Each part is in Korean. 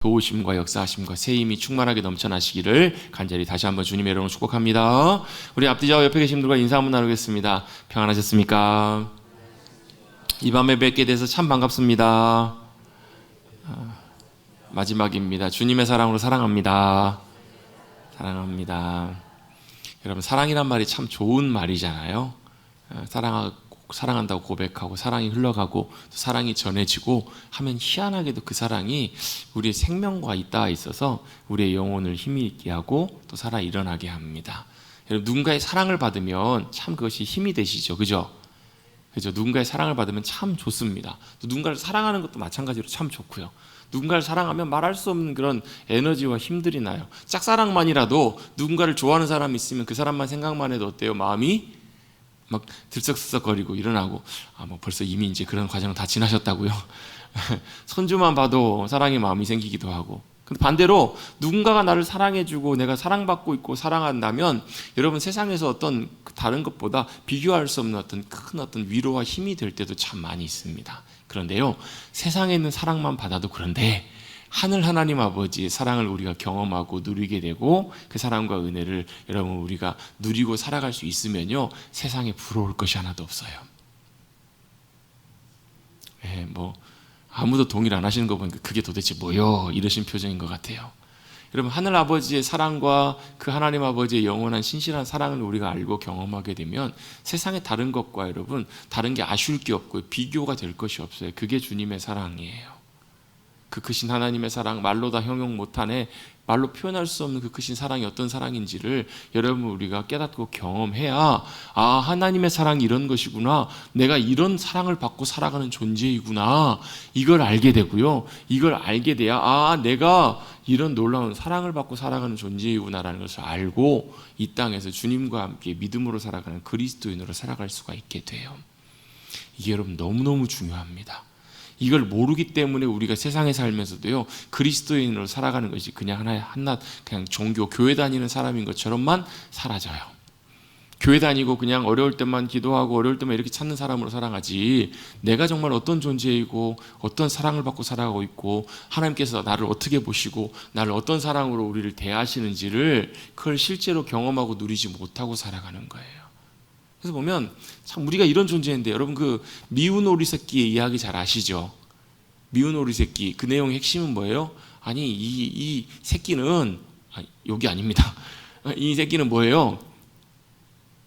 도우심과 역사하심과 세임이 충만하게 넘쳐나시기를 간절히 다시 한번 주님의 이름으로 축복합니다. 우리 앞뒤좌우 옆에 계신 분들과 인사 한번 나누겠습니다. 평안하셨습니까? 이 밤에 뵙게 돼서 참 반갑습니다. 마지막입니다. 주님의 사랑으로 사랑합니다. 사랑합니다. 여러분, 사랑이란 말이 참 좋은 말이잖아요. 사랑한다고 고백하고 사랑이 흘러가고 사랑이 전해지고 하면 희한하게도 그 사랑이 우리의 생명과 잇닿아 있어서 우리의 영혼을 힘이 있게 하고 또 살아 일어나게 합니다. 여러분, 누군가의 사랑을 받으면 참 그것이 힘이 되시죠. 그죠? 누군가의 사랑을 받으면 참 좋습니다. 또 누군가를 사랑하는 것도 마찬가지로 참 좋고요. 누군가를 사랑하면 말할 수 없는 그런 에너지와 힘들이 나요. 짝사랑만이라도 누군가를 좋아하는 사람이 있으면 그 사람만 생각만 해도 어때요? 마음이 막 들썩들썩거리고 일어나고, 뭐 벌써 이미 이제 그런 과정을 다 지나셨다고요. 손주만 봐도 사랑의 마음이 생기기도 하고. 근데 반대로 누군가가 나를 사랑해주고 내가 사랑받고 있고 사랑한다면 여러분, 세상에서 어떤 다른 것보다 비교할 수 없는 큰 위로와 힘이 될 때도 참 많이 있습니다. 그런데요, 세상에 있는 사랑만 받아도 그런데 하늘 하나님 아버지의 사랑을 우리가 경험하고 누리게 되고 그 사랑과 은혜를 여러분 우리가 누리고 살아갈 수 있으면요, 세상에 부러울 것이 하나도 없어요. 아무도 동의를 안 하시는 거 보니까 그게 도대체 뭐요? 이러신 표정인 것 같아요. 여러분, 하늘 아버지의 사랑과 그 하나님 아버지의 영원한 신실한 사랑을 우리가 알고 경험하게 되면 세상의 다른 것과 여러분 다른 게 아쉬울 게 없고 비교가 될 것이 없어요. 그게 주님의 사랑이에요. 그 크신 하나님의 사랑, 말로 다 형용 못하네, 말로 표현할 수 없는 그 크신 사랑이 어떤 사랑인지를 여러분 우리가 깨닫고 경험해야, 하나님의 사랑이 이런 것이구나, 내가 이런 사랑을 받고 살아가는 존재이구나, 이걸 알게 되고요. 이걸 알게 돼야 내가 이런 놀라운 사랑을 받고 살아가는 존재이구나라는 것을 알고 이 땅에서 주님과 함께 믿음으로 살아가는 그리스도인으로 살아갈 수가 있게 돼요. 이게 여러분 너무너무 중요합니다. 이걸 모르기 때문에 우리가 세상에 살면서도요, 그리스도인으로 살아가는 것이 그냥 그냥 종교, 교회 다니는 사람인 것처럼만 사라져요. 교회 다니고 그냥 어려울 때만 기도하고 어려울 때만 이렇게 찾는 사람으로 살아가지, 내가 정말 어떤 존재이고 어떤 사랑을 받고 살아가고 있고 하나님께서 나를 어떻게 보시고 나를 어떤 사랑으로 우리를 대하시는지를 그걸 실제로 경험하고 누리지 못하고 살아가는 거예요. 그래서 보면 참 우리가 이런 존재인데, 여러분 그 미운 오리 새끼의 이야기 잘 아시죠? 미운 오리 새끼, 그 내용의 핵심은 뭐예요? 이 새끼는 여기 아닙니다. 이 새끼는 뭐예요?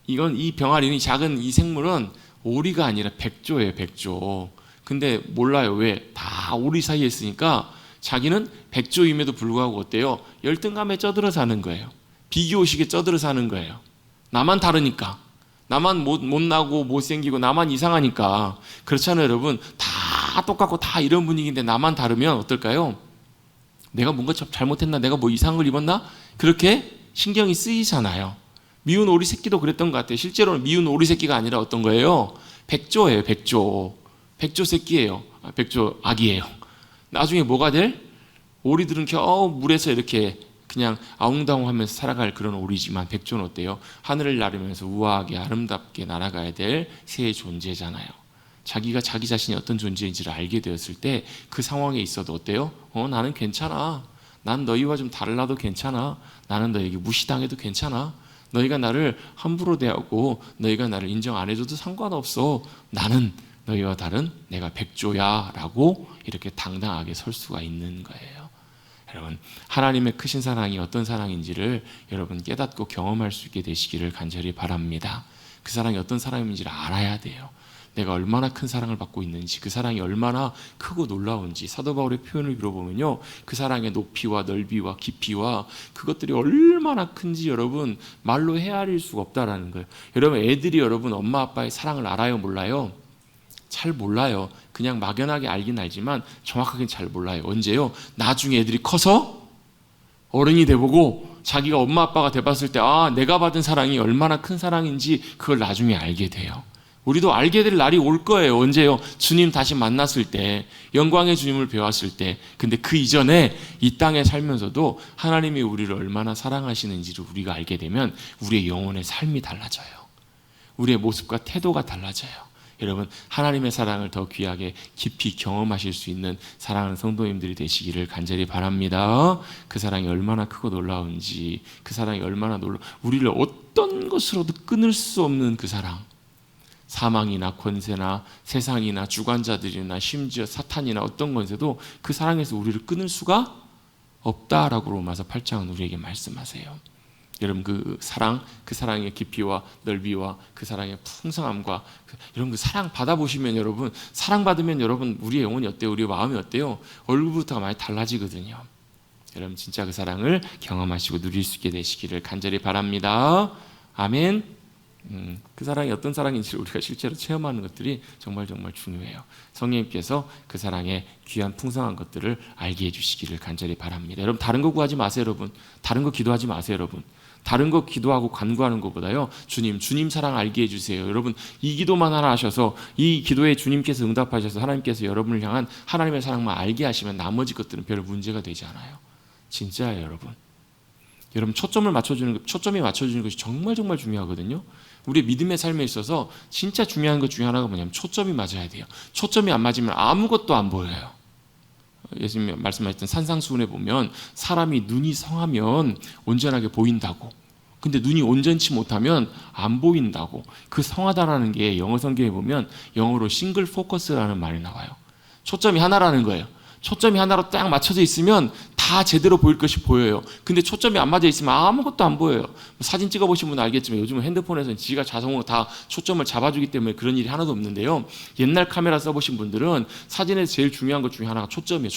이 병아리는, 작은 이 생물은 오리가 아니라 백조예요. 백조. 근데 몰라요. 왜? 다 오리 사이에 있으니까 자기는 백조임에도 불구하고 어때요? 열등감에 쩌들어 사는 거예요. 비교의식에 쩌들어 사는 거예요. 나만 다르니까, 나만 못나고 못생기고 나만 이상하니까. 그렇잖아요 여러분. 다 똑같고 다 이런 분위기인데 나만 다르면 어떨까요? 내가 뭔가 잘못했나? 내가 뭐 이상을 입었나? 그렇게 신경이 쓰이잖아요. 미운 오리 새끼도 그랬던 것 같아요. 실제로는 미운 오리 새끼가 아니라 어떤 거예요? 백조예요. 백조 새끼예요. 백조 아기예요. 나중에 뭐가 될? 오리들은 겨우 물에서 이렇게 그냥 아웅다웅하면서 살아갈 그런 오리지만 백조는 어때요? 하늘을 나르면서 우아하게 아름답게 날아가야 될 새의 존재잖아요. 자기가 자기 자신이 어떤 존재인지를 알게 되었을 때 그 상황에 있어도 어때요? 나는 괜찮아. 난 너희와 좀 달라도 괜찮아. 나는 너에게 무시당해도 괜찮아. 너희가 나를 함부로 대하고 너희가 나를 인정 안 해줘도 상관없어. 나는 너희와 다른 내가 백조야 라고 이렇게 당당하게 설 수가 있는 거예요. 여러분, 하나님의 크신 사랑이 어떤 사랑인지를 여러분 깨닫고 경험할 수 있게 되시기를 간절히 바랍니다. 그 사랑이 어떤 사랑인지를 알아야 돼요. 내가 얼마나 큰 사랑을 받고 있는지, 그 사랑이 얼마나 크고 놀라운지. 사도 바울의 표현을 들어보면요, 그 사랑의 높이와 넓이와 깊이와 그것들이 얼마나 큰지 여러분 말로 헤아릴 수가 없다라는 거예요. 여러분, 애들이 여러분 엄마 아빠의 사랑을 알아요, 몰라요? 잘 몰라요. 그냥 막연하게 알긴 알지만 정확하게 잘 몰라요. 언제요? 나중에 애들이 커서 어른이 돼보고 자기가 엄마 아빠가 돼봤을 때 내가 받은 사랑이 얼마나 큰 사랑인지 그걸 나중에 알게 돼요. 우리도 알게 될 날이 올 거예요. 언제요? 주님 다시 만났을 때, 영광의 주님을 배웠을 때. 근데 그 이전에 이 땅에 살면서도 하나님이 우리를 얼마나 사랑하시는지를 우리가 알게 되면 우리의 영혼의 삶이 달라져요. 우리의 모습과 태도가 달라져요. 여러분 하나님의 사랑을 더 귀하게 깊이 경험하실 수 있는 사랑하는 성도님들이 되시기를 간절히 바랍니다. 그 사랑이 얼마나 크고 놀라운지, 그 사랑이 얼마나 우리를 어떤 것으로도 끊을 수 없는 그 사랑, 사망이나 권세나 세상이나 주관자들이나 심지어 사탄이나 어떤 권세도 그 사랑에서 우리를 끊을 수가 없다라고 로마서 8장은 우리에게 말씀하세요. 여러분 그 사랑, 그 사랑의 깊이와 넓이와 그 사랑의 풍성함과 여러분 그 사랑 받아보시면, 여러분 사랑 받으면 여러분 우리의 영혼이 어때요? 우리의 마음이 어때요? 얼굴부터가 많이 달라지거든요. 여러분 진짜 그 사랑을 경험하시고 누릴 수 있게 되시기를 간절히 바랍니다. 아멘. 그 사랑이 어떤 사랑인지 우리가 실제로 체험하는 것들이 정말 중요해요. 성령님께서 그 사랑의 귀한 풍성한 것들을 알게 해주시기를 간절히 바랍니다. 여러분 다른 거 구하지 마세요. 여러분 다른 거 기도하지 마세요. 여러분 다른 거 기도하고 간구하는 것보다요, 주님 사랑 알게 해주세요. 여러분 이 기도만 하나 하셔서, 이 기도에 주님께서 응답하셔서 하나님께서 여러분을 향한 하나님의 사랑만 알게 하시면 나머지 것들은 별 문제가 되지 않아요. 진짜예요. 여러분 초점이 맞춰주는 것이 정말 중요하거든요. 우리 믿음의 삶에 있어서 진짜 중요한 것 중에 하나가 뭐냐면 초점이 맞아야 돼요. 초점이 안 맞으면 아무것도 안 보여요. 예수님 말씀하셨던 산상수훈에 보면 사람이 눈이 성하면 온전하게 보인다고, 근데 눈이 온전치 못하면 안 보인다고. 그 성하다라는 게 영어 성경에 보면 영어로 싱글 포커스라는 말이 나와요. 초점이 하나라는 거예요. 초점이 하나로 딱 맞춰져 있으면 다 제대로 보일 것이 보여요. 근데 초점이 안 맞아 있으면 아무것도 안 보여요. 사진 찍어보신 분은 알겠지만 요즘은 핸드폰에서는 지가 자동으로 다 초점을 잡아주기 때문에 그런 일이 하나도 없는데요, 옛날 카메라 써보신 분들은 사진에서 제일 중요한 것 중에 하나가 초점이에요.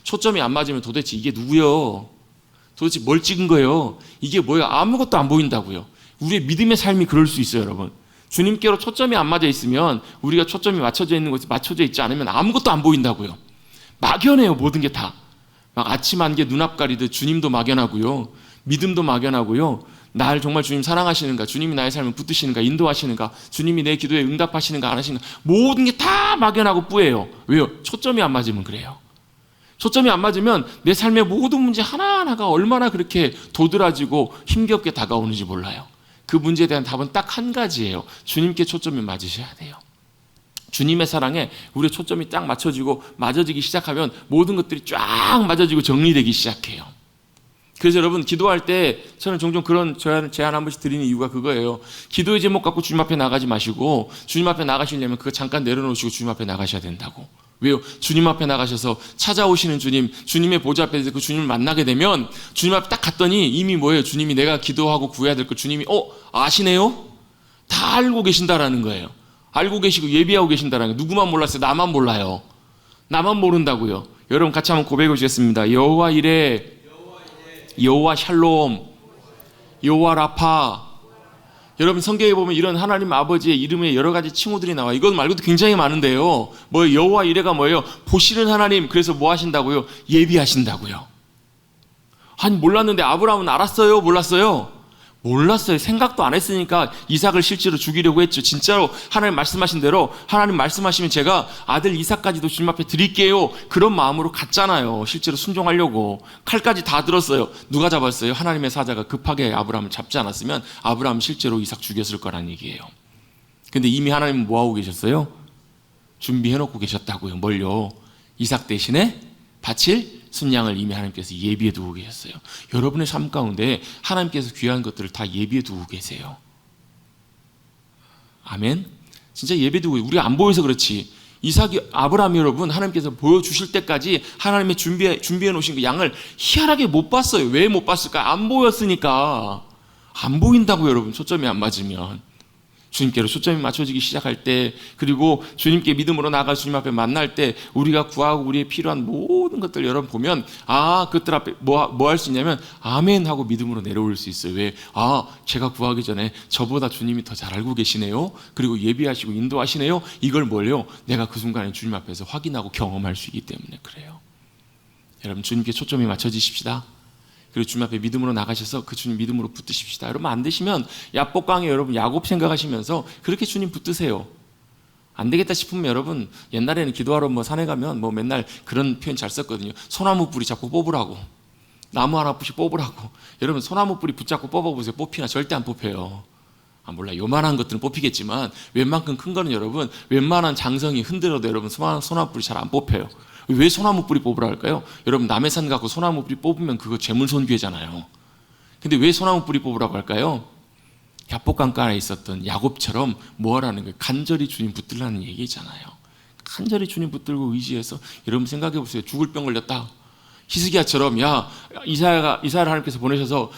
초점이 안 맞으면 도대체 이게 누구요? 도대체 뭘 찍은 거예요? 이게 뭐예요? 아무것도 안 보인다고요. 우리의 믿음의 삶이 그럴 수 있어요. 여러분 주님께로 초점이 안 맞아 있으면, 우리가 초점이 맞춰져 있는 곳에 맞춰져 있지 않으면 아무것도 안 보인다고요. 막연해요. 모든 게 다. 막 아침 안개 눈앞 가리듯 주님도 막연하고요, 믿음도 막연하고요, 날 정말 주님 사랑하시는가, 주님이 나의 삶을 붙드시는가, 인도하시는가, 주님이 내 기도에 응답하시는가 안 하시는가, 모든 게 다 막연하고 뿌예요. 왜요? 초점이 안 맞으면 그래요. 초점이 안 맞으면 내 삶의 모든 문제 하나하나가 얼마나 그렇게 도드라지고 힘겹게 다가오는지 몰라요. 그 문제에 대한 답은 딱 한 가지예요. 주님께 초점이 맞으셔야 돼요. 주님의 사랑에 우리의 초점이 딱 맞춰지기 시작하면 모든 것들이 쫙 맞아지고 정리되기 시작해요. 그래서 여러분 기도할 때 저는 종종 그런 제안 한 번씩 드리는 이유가 그거예요. 기도의 제목 갖고 주님 앞에 나가지 마시고, 주님 앞에 나가시려면 그거 잠깐 내려놓으시고 주님 앞에 나가셔야 된다고. 왜요? 주님 앞에 나가셔서 찾아오시는 주님의 보좌 앞에서 그 주님을 만나게 되면, 주님 앞에 딱 갔더니 이미 뭐예요? 주님이 내가 기도하고 구해야 될 거 주님이 아시네요? 다 알고 계신다라는 거예요. 알고 계시고 예비하고 계신다라는 거. 누구만 몰랐어요? 나만 몰라요. 나만 모른다고요. 여러분 같이 한번 고백해 보시겠습니다. 여호와 이레, 여호와 샬롬, 여호와 라파. 여러분 성경에 보면 이런 하나님 아버지의 이름의 여러 가지 칭호들이 나와요. 이것 말고도 굉장히 많은데요, 여호와 이레가 뭐예요? 보시는 하나님. 그래서 뭐 하신다고요? 예비하신다고요. 아니 몰랐는데 아브라함은 알았어요? 몰랐어요? 몰랐어요. 생각도 안 했으니까 이삭을 실제로 죽이려고 했죠. 진짜로 하나님 말씀하신 대로, 하나님 말씀하시면 제가 아들 이삭까지도 주님 앞에 드릴게요, 그런 마음으로 갔잖아요. 실제로 순종하려고 칼까지 다 들었어요. 누가 잡았어요? 하나님의 사자가 급하게 아브라함을 잡지 않았으면 아브라함은 실제로 이삭 죽였을 거란 얘기예요. 근데 이미 하나님은 뭐하고 계셨어요? 준비해놓고 계셨다고요. 뭘요? 이삭 대신에 바칠 순양을 이미 하나님께서 예비해 두고 계셨어요. 여러분의 삶 가운데 하나님께서 귀한 것들을 다 예비해 두고 계세요. 아멘. 진짜 예비해 두고, 우리가 안 보여서 그렇지, 이삭이 아브라함이 여러분 하나님께서 보여주실 때까지 하나님의 준비해 놓으신 그 양을 희한하게 못 봤어요. 왜 못 봤을까? 안 보였으니까. 안 보인다고. 여러분 초점이 안 맞으면 주님께로 초점이 맞춰지기 시작할 때, 그리고 주님께 믿음으로 나가 주님 앞에 만날 때, 우리가 구하고 우리의 필요한 모든 것들 여러분 보면, 그것들 앞에 뭐 할 수 있냐면 아멘 하고 믿음으로 내려올 수 있어요. 왜? 제가 구하기 전에 저보다 주님이 더 잘 알고 계시네요, 그리고 예비하시고 인도하시네요. 이걸 뭘요? 내가 그 순간에 주님 앞에서 확인하고 경험할 수 있기 때문에 그래요. 여러분 주님께 초점이 맞춰지십시다. 그리고 주님 앞에 믿음으로 나가셔서 그 주님 믿음으로 붙드십시다. 여러분 안 되시면 야복강에 여러분 야곱 생각하시면서 그렇게 주님 붙드세요. 안 되겠다 싶으면 여러분, 옛날에는 기도하러 산에 가면 맨날 그런 표현 잘 썼거든요. 소나무 뿌리 잡고 뽑으라고, 나무 하나 뿌시 뽑으라고. 여러분 소나무 뿌리 붙잡고 뽑아보세요. 뽑히나? 절대 안 뽑혀요. 몰라 요만한 것들은 뽑히겠지만 웬만큼 큰 거는 여러분 웬만한 장성이 흔들어도 여러분 소나무 뿌리 잘 안 뽑혀요. 왜 소나무 뿌리 뽑으라 할까요? 여러분 남의 산 갖고 소나무 뿌리 뽑으면 그거 재물손괴잖아요. 근데 왜 소나무 뿌리 뽑으라고 할까요? 야복강가에 있었던 야곱처럼 뭐 하라는 거예요? 간절히 주님 붙들라는 얘기잖아요. 간절히 주님 붙들고 의지해서 여러분 생각해 보세요. 죽을 병 걸렸다. 히스기야처럼 야 이사야를 하나님께서 보내셔서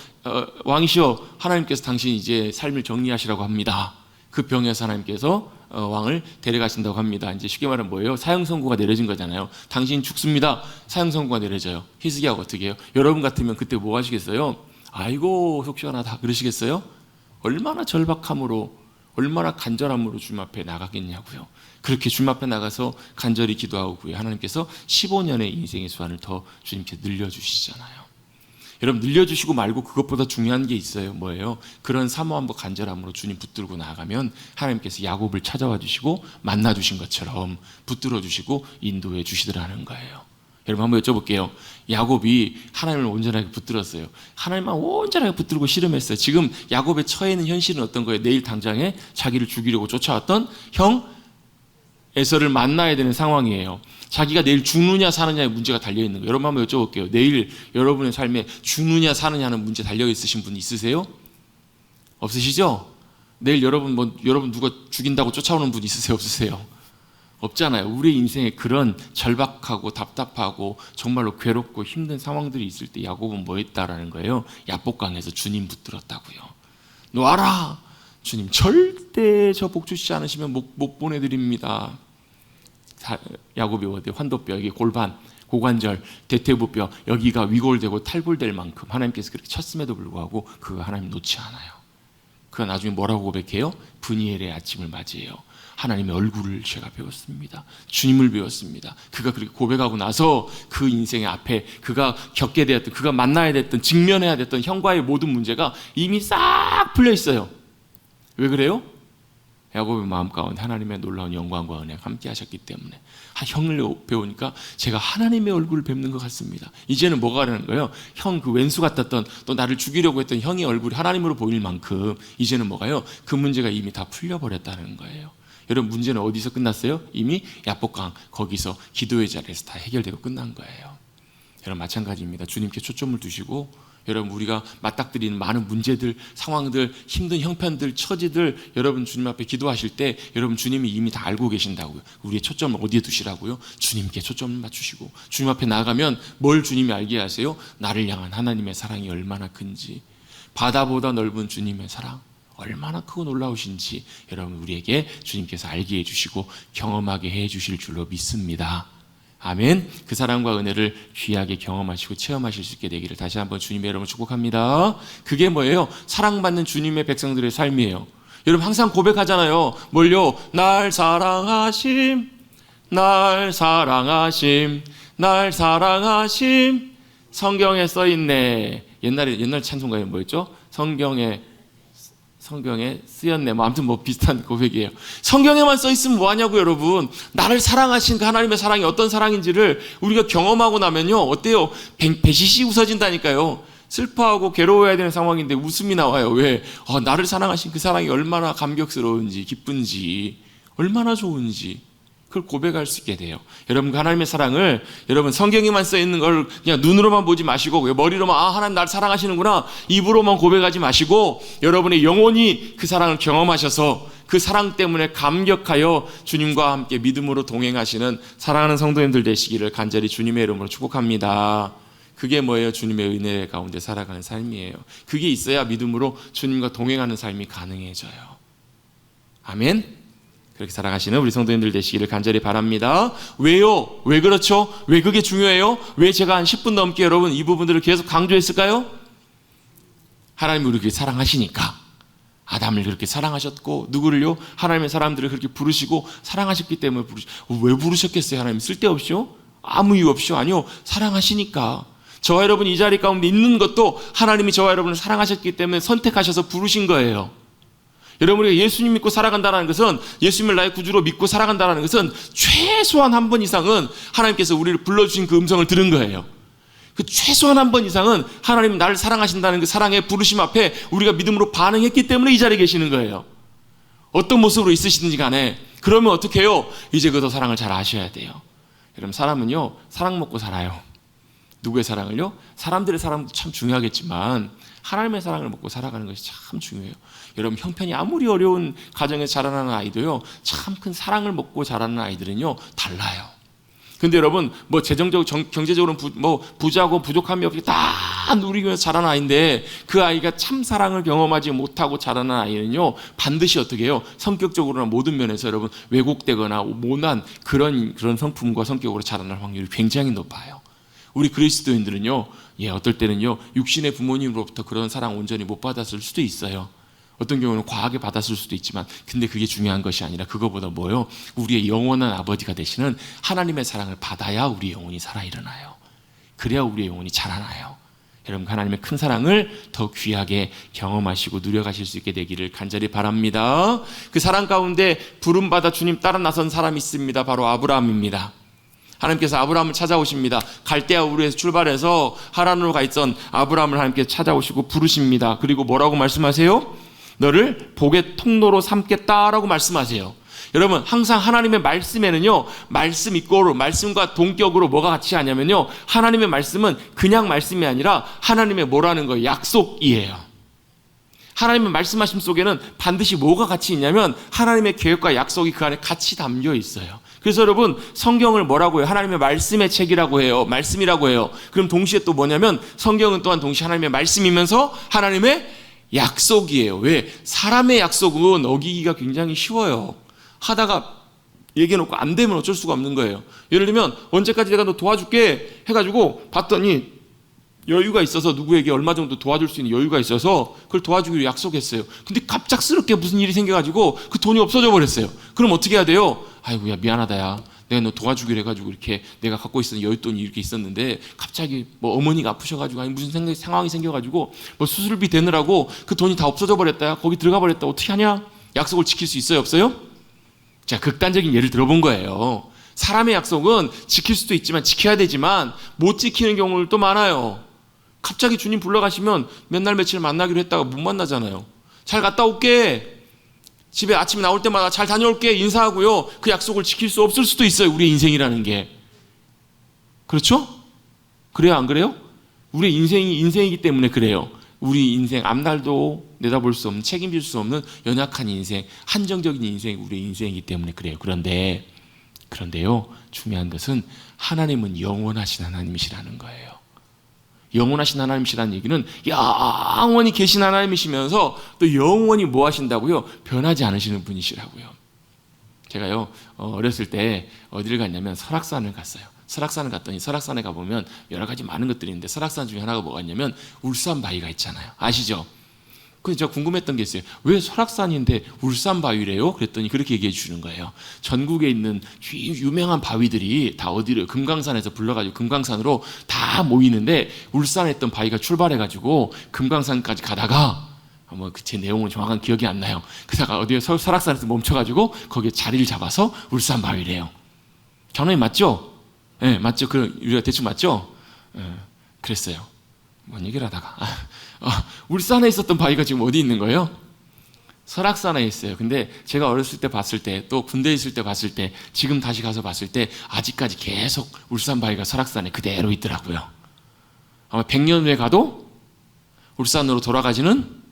왕이시여 하나님께서 당신 이제 삶을 정리하시라고 합니다. 그 병에서 하나님께서 왕을 데려가신다고 합니다. 이제 쉽게 말하면 뭐예요? 사형 선고가 내려진 거잖아요. 당신 죽습니다. 사형 선고가 내려져요. 히스기야가 어떻게 해요? 여러분 같으면 그때 뭐 하시겠어요? 아이고 속 시원하다 그러시겠어요? 얼마나 절박함으로 얼마나 간절함으로 주님 앞에 나가겠냐고요. 그렇게 주님 앞에 나가서 간절히 기도하고 하나님께서 15년의 인생의 수완을 더 주님께 늘려주시잖아요. 여러분 늘려주시고 말고 그것보다 중요한 게 있어요. 뭐예요? 그런 사모함과 간절함으로 주님 붙들고 나아가면 하나님께서 야곱을 찾아와 주시고 만나 주신 것처럼 붙들어 주시고 인도해 주시더라는 거예요. 여러분 한번 여쭤볼게요. 야곱이 하나님을 온전하게 붙들었어요. 하나님만 온전하게 붙들고 씨름했어요. 지금 야곱의 처해 있는 현실은 어떤 거예요? 내일 당장에 자기를 죽이려고 쫓아왔던 형 에서를 만나야 되는 상황이에요. 자기가 내일 죽느냐 사느냐의 문제가 달려있는 거예요. 여러분 한번 여쭤볼게요. 내일 여러분의 삶에 죽느냐 사느냐는 문제 달려있으신 분 있으세요? 없으시죠? 내일 여러분 누가 죽인다고 쫓아오는 분 있으세요? 없으세요? 없잖아요. 우리 인생에 그런 절박하고 답답하고 정말로 괴롭고 힘든 상황들이 있을 때 야곱은 뭐 했다라는 거예요? 야복강에서 주님 붙들었다고요. 놔라! 주님 절대 저 복 주시지 않으시면 못 보내드립니다. 야곱이 어디 환도뼈, 여기 골반, 고관절, 대퇴부뼈 여기가 위골되고 탈골될 만큼 하나님께서 그렇게 쳤음에도 불구하고 그거 하나님 놓지 않아요. 그가 나중에 뭐라고 고백해요? 브니엘의 아침을 맞이해요. 하나님의 얼굴을 제가 배웠습니다. 주님을 배웠습니다. 그가 그렇게 고백하고 나서 그 인생의 앞에 그가 겪게 되었던, 그가 만나야 됐던, 직면해야 됐던 형과의 모든 문제가 이미 싹 풀려 있어요. 왜 그래요? 야곱의 마음 가운데 하나님의 놀라운 영광과 은혜가 함께 하셨기 때문에 형을 배우니까 제가 하나님의 얼굴을 뵙는 것 같습니다. 이제는 뭐가 되는 거예요? 형 그 왼수 같았던 또 나를 죽이려고 했던 형의 얼굴이 하나님으로 보일 만큼 이제는 뭐가요? 그 문제가 이미 다 풀려버렸다는 거예요. 여러분 문제는 어디서 끝났어요? 이미 야복강 거기서 기도의 자리에서 다 해결되고 끝난 거예요. 여러분 마찬가지입니다. 주님께 초점을 두시고 여러분 우리가 맞닥뜨리는 많은 문제들, 상황들, 힘든 형편들, 처지들 여러분 주님 앞에 기도하실 때 여러분 주님이 이미 다 알고 계신다고요. 우리의 초점을 어디에 두시라고요? 주님께 초점을 맞추시고 주님 앞에 나가면 뭘 주님이 알게 하세요? 나를 향한 하나님의 사랑이 얼마나 큰지, 바다보다 넓은 주님의 사랑 얼마나 크고 놀라우신지 여러분 우리에게 주님께서 알게 해주시고 경험하게 해주실 줄로 믿습니다. 아멘. 그 사랑과 은혜를 귀하게 경험하시고 체험하실 수 있게 되기를 다시 한번 주님의 이름으로 축복합니다. 그게 뭐예요? 사랑받는 주님의 백성들의 삶이에요. 여러분 항상 고백하잖아요. 뭘요? 날 사랑하심, 날 사랑하심, 날 사랑하심. 성경에 써있네. 옛날 찬송가에 뭐였죠? 성경에 쓰였네. 아무튼 비슷한 고백이에요. 성경에만 써있으면 뭐하냐고 여러분. 나를 사랑하신 그 하나님의 사랑이 어떤 사랑인지를 우리가 경험하고 나면요 어때요? 배시시 웃어진다니까요. 슬퍼하고 괴로워해야 되는 상황인데 웃음이 나와요. 왜? 나를 사랑하신 그 사랑이 얼마나 감격스러운지 기쁜지 얼마나 좋은지 그걸 고백할 수 있게 돼요. 여러분 하나님의 사랑을 여러분 성경에만 써있는 걸 그냥 눈으로만 보지 마시고 머리로만 하나님 나를 사랑하시는구나 입으로만 고백하지 마시고 여러분의 영혼이 그 사랑을 경험하셔서 그 사랑 때문에 감격하여 주님과 함께 믿음으로 동행하시는 사랑하는 성도님들 되시기를 간절히 주님의 이름으로 축복합니다. 그게 뭐예요? 주님의 은혜 가운데 살아가는 삶이에요. 그게 있어야 믿음으로 주님과 동행하는 삶이 가능해져요. 아멘. 그렇게 살아가시는 우리 성도님들 되시기를 간절히 바랍니다. 왜요? 왜 그렇죠? 왜 그게 중요해요? 왜 제가 한 10분 넘게 여러분 이 부분들을 계속 강조했을까요? 하나님이 우리를 그렇게 사랑하시니까. 아담을 그렇게 사랑하셨고 누구를요? 하나님의 사람들을 그렇게 부르시고 사랑하셨기 때문에 왜 부르셨겠어요? 하나님 쓸데없이요? 아무 이유 없이요? 아니요. 사랑하시니까. 저와 여러분이 이 자리 가운데 있는 것도 하나님이 저와 여러분을 사랑하셨기 때문에 선택하셔서 부르신 거예요. 여러분 우리가 예수님 믿고 살아간다는 것은 예수님을 나의 구주로 믿고 살아간다는 것은 최소한 한 번 이상은 하나님께서 우리를 불러주신 그 음성을 들은 거예요. 그 최소한 한 번 이상은 하나님 나를 사랑하신다는 그 사랑의 부르심 앞에 우리가 믿음으로 반응했기 때문에 이 자리에 계시는 거예요. 어떤 모습으로 있으시든지 간에. 그러면 어떻게 해요? 이제 그 더 사랑을 잘 아셔야 돼요. 여러분, 사람은요 사랑 먹고 살아요. 누구의 사랑을요? 사람들의 사랑도 참 중요하겠지만 하나님의 사랑을 먹고 살아가는 것이 참 중요해요. 여러분, 형편이 아무리 어려운 가정에서 자라나는 아이도요 참 큰 사랑을 먹고 자라는 아이들은요 달라요. 근데 여러분, 뭐 재정적으로 경제적으로 부자고 부족함이 없이 다 누리면서 자라는 아이인데 그 아이가 참 사랑을 경험하지 못하고 자라는 아이는요 반드시 어떻게 해요? 성격적으로나 모든 면에서 여러분 왜곡되거나 모난 그런 성품과 성격으로 자라날 확률이 굉장히 높아요. 우리 그리스도인들은요, 어떨 때는요 육신의 부모님으로부터 그런 사랑 온전히 못 받았을 수도 있어요. 어떤 경우는 과하게 받았을 수도 있지만, 근데 그게 중요한 것이 아니라 그거보다 뭐요? 우리의 영원한 아버지가 되시는 하나님의 사랑을 받아야 우리 영혼이 살아 일어나요. 그래야 우리의 영혼이 자라나요. 여러분, 하나님의 큰 사랑을 더 귀하게 경험하시고 누려가실 수 있게 되기를 간절히 바랍니다. 그 사랑 가운데 부름받아 주님 따라 나선 사람이 있습니다. 바로 아브라함입니다. 하나님께서 아브라함을 찾아오십니다. 갈대아 우르에서 출발해서 하란으로 가 있던 아브라함을 하나님께서 찾아오시고 부르십니다. 그리고 뭐라고 말씀하세요? 너를 복의 통로로 삼겠다라고 말씀하세요. 여러분, 항상 하나님의 말씀에는요 말씀 이꼬로 말씀과 동격으로 뭐가 같이 하냐면요 하나님의 말씀은 그냥 말씀이 아니라 하나님의 뭐라는 거예요? 약속이에요. 하나님의 말씀하심 속에는 반드시 뭐가 같이 있냐면 하나님의 계획과 약속이 그 안에 같이 담겨 있어요. 그래서 여러분, 성경을 뭐라고 해요? 하나님의 말씀의 책이라고 해요. 말씀이라고 해요. 그럼 동시에 또 뭐냐면 성경은 또한 동시에 하나님의 말씀이면서 하나님의 약속이에요. 왜? 사람의 약속은 어기기가 굉장히 쉬워요. 하다가 얘기해놓고 안 되면 어쩔 수가 없는 거예요. 예를 들면 언제까지 내가 너 도와줄게 해가지고 봤더니 여유가 있어서 누구에게 얼마 정도 도와줄 수 있는 여유가 있어서 그걸 도와주기로 약속했어요. 근데 갑작스럽게 무슨 일이 생겨가지고 그 돈이 없어져 버렸어요. 그럼 어떻게 해야 돼요? 아이고, 야, 미안하다, 야. 내가 너 도와주기로 해가지고 이렇게 내가 갖고 있었던 여윳돈이 이렇게 있었는데 갑자기 뭐 어머니가 아프셔가지고 아니 무슨 상황이 생겨가지고 뭐 수술비 되느라고 그 돈이 다 없어져 버렸다. 야, 거기 들어가 버렸다. 어떻게 하냐? 약속을 지킬 수 있어요? 없어요? 자, 극단적인 예를 들어본 거예요. 사람의 약속은 지킬 수도 있지만 지켜야 되지만 못 지키는 경우도 많아요. 갑자기 주님 불러가시면 몇 날 며칠 만나기로 했다가 못 만나잖아요. 잘 갔다 올게. 집에 아침에 나올 때마다 잘 다녀올게 인사하고요. 그 약속을 지킬 수 없을 수도 있어요. 우리의 인생이라는 게. 그렇죠? 그래요, 안 그래요? 우리의 인생이기 때문에 그래요. 우리 인생 앞날도 내다볼 수 없는, 책임질 수 없는 연약한 인생, 한정적인 인생이 우리의 인생이기 때문에 그래요. 그런데요, 중요한 것은 하나님은 영원하신 하나님이시라는 거예요. 영원하신 하나님이시라는 얘기는 영원히 계신 하나님이시면서 또 영원히 뭐 하신다고요? 변하지 않으시는 분이시라고요. 제가요 어렸을 때 어디를 갔냐면 설악산을 갔어요. 설악산을 갔더니 설악산에 가보면 여러 가지 많은 것들이 있는데 설악산 중에 하나가 뭐가 있냐면 울산바위가 있잖아요. 아시죠? 그래서 제가 궁금했던 게 있어요. 왜 설악산인데 울산바위래요? 그랬더니 그렇게 얘기해 주는 거예요. 전국에 있는 유명한 바위들이 다 어디를 금강산에서 불러가지고 금강산으로 다 모이는데 울산에 있던 바위가 출발해가지고 금강산까지 가다가 제 내용은 정확한 기억이 안 나요. 그다가 어디에 설악산에서 멈춰가지고 거기에 자리를 잡아서 울산바위래요. 장난이 맞죠? 네, 맞죠. 우리가 대충 맞죠? 그랬어요. 뭔 얘기를 하다가 울산에 있었던 바위가 지금 어디 있는 거예요? 설악산에 있어요. 근데 제가 어렸을 때 봤을 때, 또 군대에 있을 때 봤을 때, 지금 다시 가서 봤을 때 아직까지 계속 울산 바위가 설악산에 그대로 있더라고요. 아마 100년 후에 가도 울산으로 돌아가지는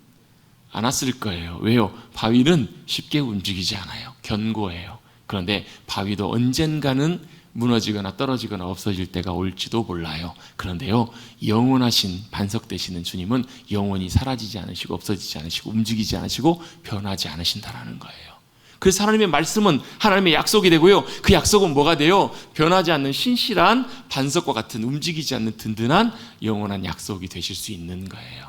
않았을 거예요. 왜요? 바위는 쉽게 움직이지 않아요. 견고해요. 그런데 바위도 언젠가는 무너지거나 떨어지거나 없어질 때가 올지도 몰라요. 그런데요, 영원하신 반석 되시는 주님은 영원히 사라지지 않으시고 없어지지 않으시고 움직이지 않으시고 변하지 않으신다라는 거예요. 그래서 하나님의 말씀은 하나님의 약속이 되고요, 그 약속은 뭐가 돼요? 변하지 않는 신실한 반석과 같은 움직이지 않는 든든한 영원한 약속이 되실 수 있는 거예요.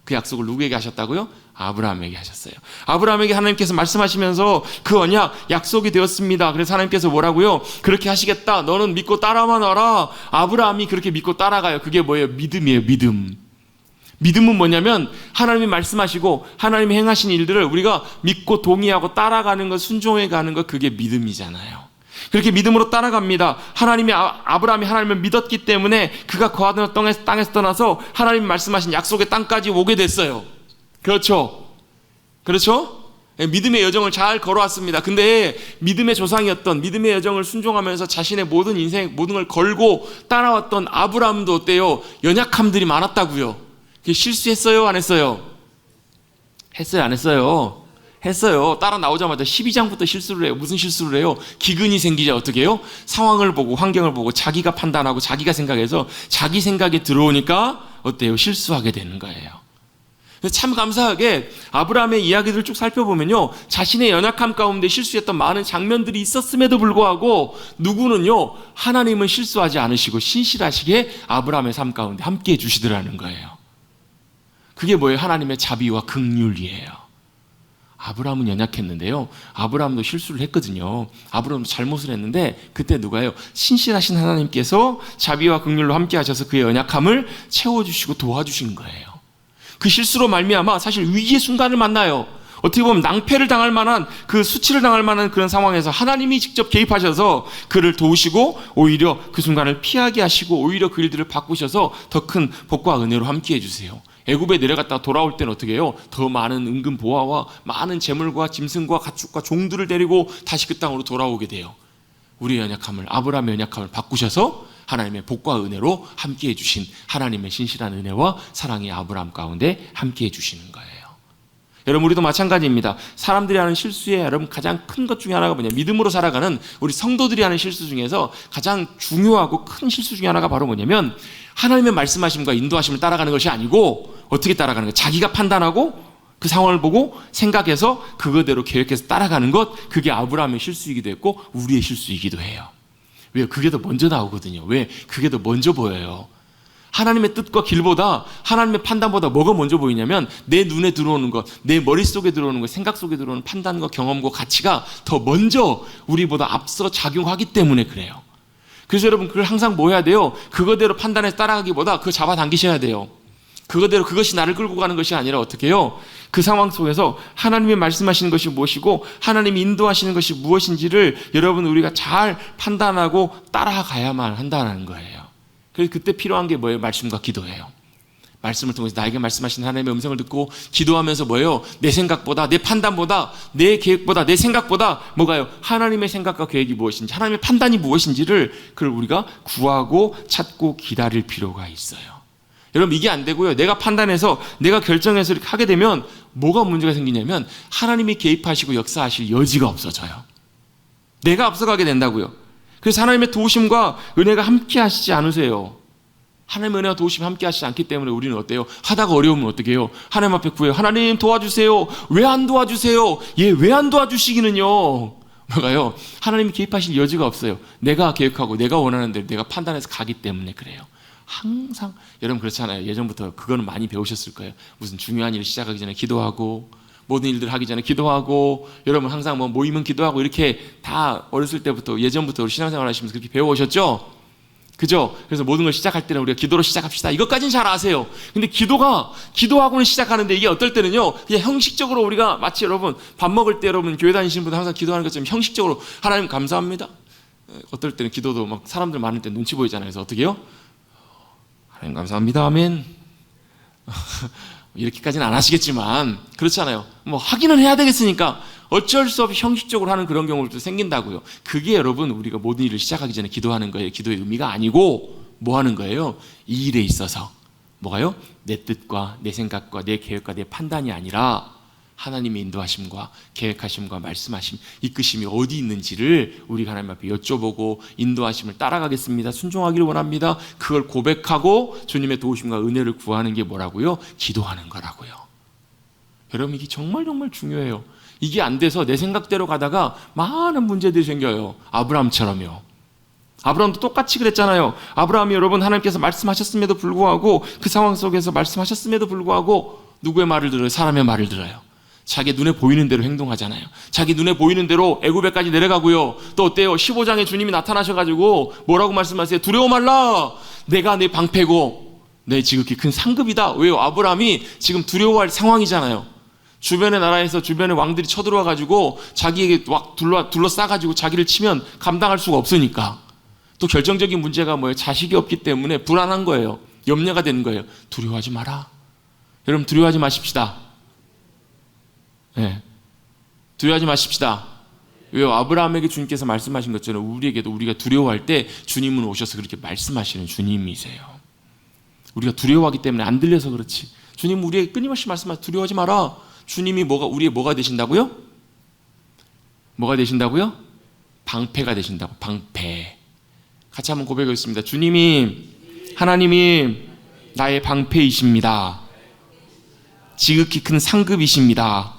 그 약속을 누구에게 하셨다고요? 아브라함에게 하셨어요. 아브라함에게 하나님께서 말씀하시면서 그 언약 약속이 되었습니다. 그래서 하나님께서 뭐라고요? 그렇게 하시겠다. 너는 믿고 따라만 와라. 아브라함이 그렇게 믿고 따라가요. 그게 뭐예요? 믿음이에요. 믿음. 믿음은 뭐냐면 하나님이 말씀하시고 하나님이 행하신 일들을 우리가 믿고 동의하고 따라가는 것, 순종해 가는 것, 그게 믿음이잖아요. 그렇게 믿음으로 따라갑니다. 아브라함이 하나님을 믿었기 때문에 그가 거하던 땅에서 떠나서 하나님 말씀하신 약속의 땅까지 오게 됐어요. 그렇죠? 믿음의 여정을 잘 걸어왔습니다. 근데 믿음의 조상이었던, 믿음의 여정을 순종하면서 자신의 모든 인생, 모든 걸 걸고 따라왔던 아브라함도 어때요? 연약함들이 많았다고요. 실수했어요? 안 했어요? 했어요? 안 했어요? 했어요. 따라 나오자마자 12장부터 실수를 해요. 무슨 실수를 해요? 기근이 생기자 어떻게 해요? 상황을 보고 환경을 보고 자기가 판단하고 자기가 생각해서 자기 생각이 들어오니까 어때요? 실수하게 되는 거예요. 참 감사하게 아브라함의 이야기들을 쭉 살펴보면요, 자신의 연약함 가운데 실수했던 많은 장면들이 있었음에도 불구하고 누구는요, 하나님은 실수하지 않으시고 신실하시게 아브라함의 삶 가운데 함께해 주시더라는 거예요. 그게 뭐예요? 하나님의 자비와 긍휼이에요. 아브라함은 연약했는데요, 아브라함도 실수를 했거든요. 아브라함도 잘못을 했는데 그때 누가요? 신실하신 하나님께서 자비와 긍휼로 함께 하셔서 그의 연약함을 채워주시고 도와주신 거예요. 그 실수로 말미암아 사실 위기의 순간을 만나요. 어떻게 보면 낭패를 당할 만한, 그 수치를 당할 만한 그런 상황에서 하나님이 직접 개입하셔서 그를 도우시고 오히려 그 순간을 피하게 하시고 오히려 그 일들을 바꾸셔서 더 큰 복과 은혜로 함께해 주세요. 애굽에 내려갔다가 돌아올 때는 어떻게 해요? 더 많은 은근 보화와 많은 재물과 짐승과 가축과 종들을 데리고 다시 그 땅으로 돌아오게 돼요. 우리의 연약함을, 아브라함의 연약함을 바꾸셔서 하나님의 복과 은혜로 함께해 주신 하나님의 신실한 은혜와 사랑이 아브라함 가운데 함께해 주시는 거예요. 여러분, 우리도 마찬가지입니다. 사람들이 하는 실수에 여러분 가장 큰 것 중에 하나가 뭐냐? 믿음으로 살아가는 우리 성도들이 하는 실수 중에서 가장 중요하고 큰 실수 중에 하나가 바로 뭐냐면, 하나님의 말씀하심과 인도하심을 따라가는 것이 아니고 어떻게 따라가는 거예요? 자기가 판단하고 그 상황을 보고 생각해서 그거대로 계획해서 따라가는 것, 그게 아브라함의 실수이기도 했고 우리의 실수이기도 해요. 왜요? 그게 더 먼저 나오거든요. 왜? 그게 더 먼저 보여요. 하나님의 뜻과 길보다, 하나님의 판단보다 뭐가 먼저 보이냐면 내 눈에 들어오는 것, 내 머릿속에 들어오는 것, 생각 속에 들어오는 판단과 경험과 가치가 더 먼저 우리보다 앞서 작용하기 때문에 그래요. 그래서 여러분, 그걸 항상 뭐 해야 돼요? 그거대로 판단해서 따라가기보다 그거 잡아당기셔야 돼요. 그거대로 그것이 나를 끌고 가는 것이 아니라 어떻게 해요? 그 상황 속에서 하나님이 말씀하시는 것이 무엇이고 하나님이 인도하시는 것이 무엇인지를 여러분 우리가 잘 판단하고 따라가야만 한다는 거예요. 그래서 그때 필요한 게 뭐예요? 말씀과 기도예요. 말씀을 통해서 나에게 말씀하시는 하나님의 음성을 듣고 기도하면서 뭐예요? 내 생각보다, 내 판단보다, 내 계획보다, 내 생각보다 뭐가요? 하나님의 생각과 계획이 무엇인지, 하나님의 판단이 무엇인지를 그걸 우리가 구하고 찾고 기다릴 필요가 있어요. 여러분, 이게 안 되고요, 내가 판단해서 내가 결정해서 이렇게 하게 되면 뭐가 문제가 생기냐면 하나님이 개입하시고 역사하실 여지가 없어져요. 내가 앞서가게 된다고요. 그래서 하나님의 도우심과 은혜가 함께 하시지 않으세요. 하나님의 은혜와 도우심이 함께 하시지 않기 때문에 우리는 어때요? 하다가 어려우면 어떻게 해요? 하나님 앞에 구해요. 하나님 도와주세요. 왜 안 도와주세요? 왜 안 도와주시기는요? 뭐가요? 하나님이 개입하실 여지가 없어요. 내가 계획하고 내가 원하는 대로 내가 판단해서 가기 때문에 그래요. 항상 여러분 그렇잖아요. 예전부터 그거는 많이 배우셨을 거예요. 무슨 중요한 일 시작하기 전에 기도하고, 모든 일들 하기 전에 기도하고, 여러분 항상 뭐 모이면 기도하고, 이렇게 다 어렸을 때부터, 예전부터 신앙생활 하시면서 그렇게 배워오셨죠? 그죠? 그래서 모든 걸 시작할 때는 우리가 기도로 시작합시다, 이것까지는 잘 아세요. 근데 기도하고는 시작하는데 이게 어떨 때는요, 그냥 형식적으로 우리가 마치 여러분 밥 먹을 때 여러분 교회 다니시는 분들 항상 기도하는 것처럼 형식적으로 하나님 감사합니다. 어떨 때는 기도도 막 사람들 많을 때 눈치 보이잖아요. 그래서 어떻게 해요? 하나님 감사합니다, 아멘. 이렇게까지는 안 하시겠지만 그렇잖아요. 뭐 하기는 해야 되겠으니까 어쩔 수 없이 형식적으로 하는 그런 경우도 생긴다고요. 그게 여러분 우리가 모든 일을 시작하기 전에 기도하는 거예요. 기도의 의미가 아니고 뭐 하는 거예요? 이 일에 있어서 뭐가요? 내 뜻과 내 생각과 내 계획과 내 판단이 아니라 하나님의 인도하심과 계획하심과 말씀하심, 이끄심이 어디 있는지를 우리가 하나님 앞에 여쭤보고 인도하심을 따라가겠습니다, 순종하기를 원합니다, 그걸 고백하고 주님의 도우심과 은혜를 구하는 게 뭐라고요? 기도하는 거라고요. 여러분, 이게 정말 중요해요. 이게 안 돼서 내 생각대로 가다가 많은 문제들이 생겨요. 아브라함처럼요. 아브라함도 똑같이 그랬잖아요. 아브라함이 여러분 하나님께서 말씀하셨음에도 불구하고, 그 상황 속에서 말씀하셨음에도 불구하고 누구의 말을 들어요? 사람의 말을 들어요. 자기 눈에 보이는 대로 행동하잖아요. 자기 눈에 보이는 대로 애굽에까지 내려가고요. 또 어때요? 15장에 주님이 나타나셔가지고 뭐라고 말씀하세요? 두려워 말라, 내가 네 방패고 내 지극히 큰 상급이다. 왜요? 아브라함이 지금 두려워할 상황이잖아요. 주변의 나라에서 주변의 왕들이 쳐들어와 가지고 자기에게 막 둘러싸 가지고 자기를 치면 감당할 수가 없으니까. 또 결정적인 문제가 뭐예요? 자식이 없기 때문에 불안한 거예요. 염려가 되는 거예요. 두려워하지 마라. 여러분 두려워하지 마십시다. 네. 두려워하지 마십시다. 왜요? 아브라함에게 주님께서 말씀하신 것처럼 우리에게도 우리가 두려워할 때 주님은 오셔서 그렇게 말씀하시는 주님이세요. 우리가 두려워하기 때문에 안 들려서 그렇지. 주님은 우리에게 끊임없이 말씀하시고 두려워하지 마라. 주님이 우리의 뭐가 되신다고요? 뭐가 되신다고요? 방패가 되신다고. 방패. 같이 한번 고백하겠습니다. 주님이 하나님이 나의 방패이십니다. 지극히 큰 상급이십니다.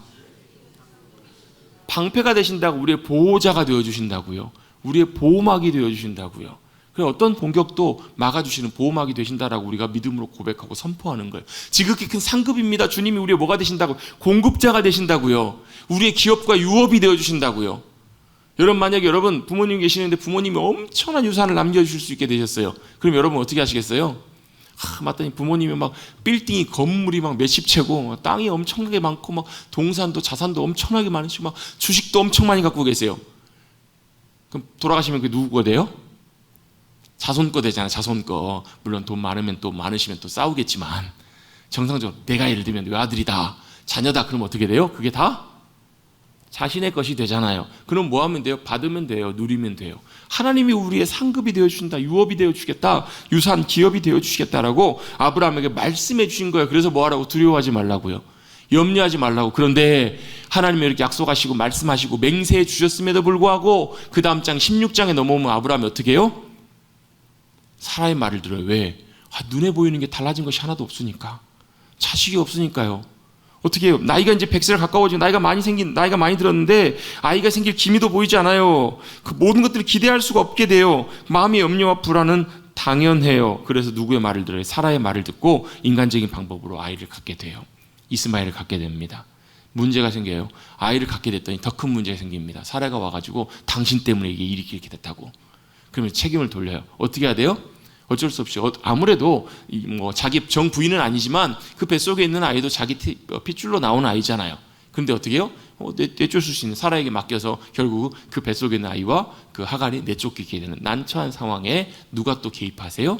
방패가 되신다고. 우리의 보호자가 되어주신다고요. 우리의 보호막이 되어주신다고요. 그래서 어떤 공격도 막아주시는 보호막이 되신다라고 우리가 믿음으로 고백하고 선포하는 거예요. 지극히 큰 상급입니다. 주님이 우리의 뭐가 되신다고? 공급자가 되신다고요. 우리의 기업과 유업이 되어주신다고요. 여러분 만약에 여러분 부모님 계시는데 부모님이 엄청난 유산을 남겨주실 수 있게 되셨어요. 그럼 여러분 어떻게 하시겠어요? 맞더니 부모님이 막 빌딩이 건물이 막 몇십 채고 땅이 엄청나게 많고 막 동산도 자산도 엄청나게 많으시고 막 주식도 엄청 많이 갖고 계세요. 그럼 돌아가시면 그게 누구 거 돼요? 자손 거 되잖아요. 자손 거. 물론 돈 많으면 또 많으시면 또 싸우겠지만 정상적으로 내가 예를 들면 외아들이다 자녀다 그러면 어떻게 돼요? 그게 다 자신의 것이 되잖아요. 그럼 뭐 하면 돼요? 받으면 돼요. 누리면 돼요. 하나님이 우리의 상급이 되어주신다. 유업이 되어주겠다. 유산, 기업이 되어주시겠다라고 아브라함에게 말씀해 주신 거예요. 그래서 뭐 하라고? 두려워하지 말라고요. 염려하지 말라고. 그런데 하나님이 이렇게 약속하시고 말씀하시고 맹세해 주셨음에도 불구하고 그 다음 장 16장에 넘어오면 아브라함이 어떻게 해요? 사라의 말을 들어요. 왜? 눈에 보이는 게 달라진 것이 하나도 없으니까. 자식이 없으니까요. 어떻게 해요? 나이가 이제 100세를 가까워지고 나이가 많이 들었는데 아이가 생길 기미도 보이지 않아요. 그 모든 것들을 기대할 수가 없게 돼요. 마음의 염려와 불안은 당연해요. 그래서 누구의 말을 들어요? 사라의 말을 듣고 인간적인 방법으로 아이를 갖게 돼요. 이스마엘을 갖게 됩니다. 문제가 생겨요. 아이를 갖게 됐더니 더 큰 문제가 생깁니다. 사라가 와가지고 당신 때문에 이게 일이 이렇게 됐다고. 그러면 책임을 돌려요. 어떻게 해야 돼요? 어쩔 수 없이 아무래도 뭐 자기 정 부인은 아니지만 그 뱃속에 있는 아이도 자기 핏줄로 나온 아이잖아요. 그런데 어떻게 해요? 내쫓을 수 있는 사라에게 맡겨서 결국 그 뱃속에 있는 아이와 그 하갈이 내쫓기게 되는 난처한 상황에 누가 또 개입하세요?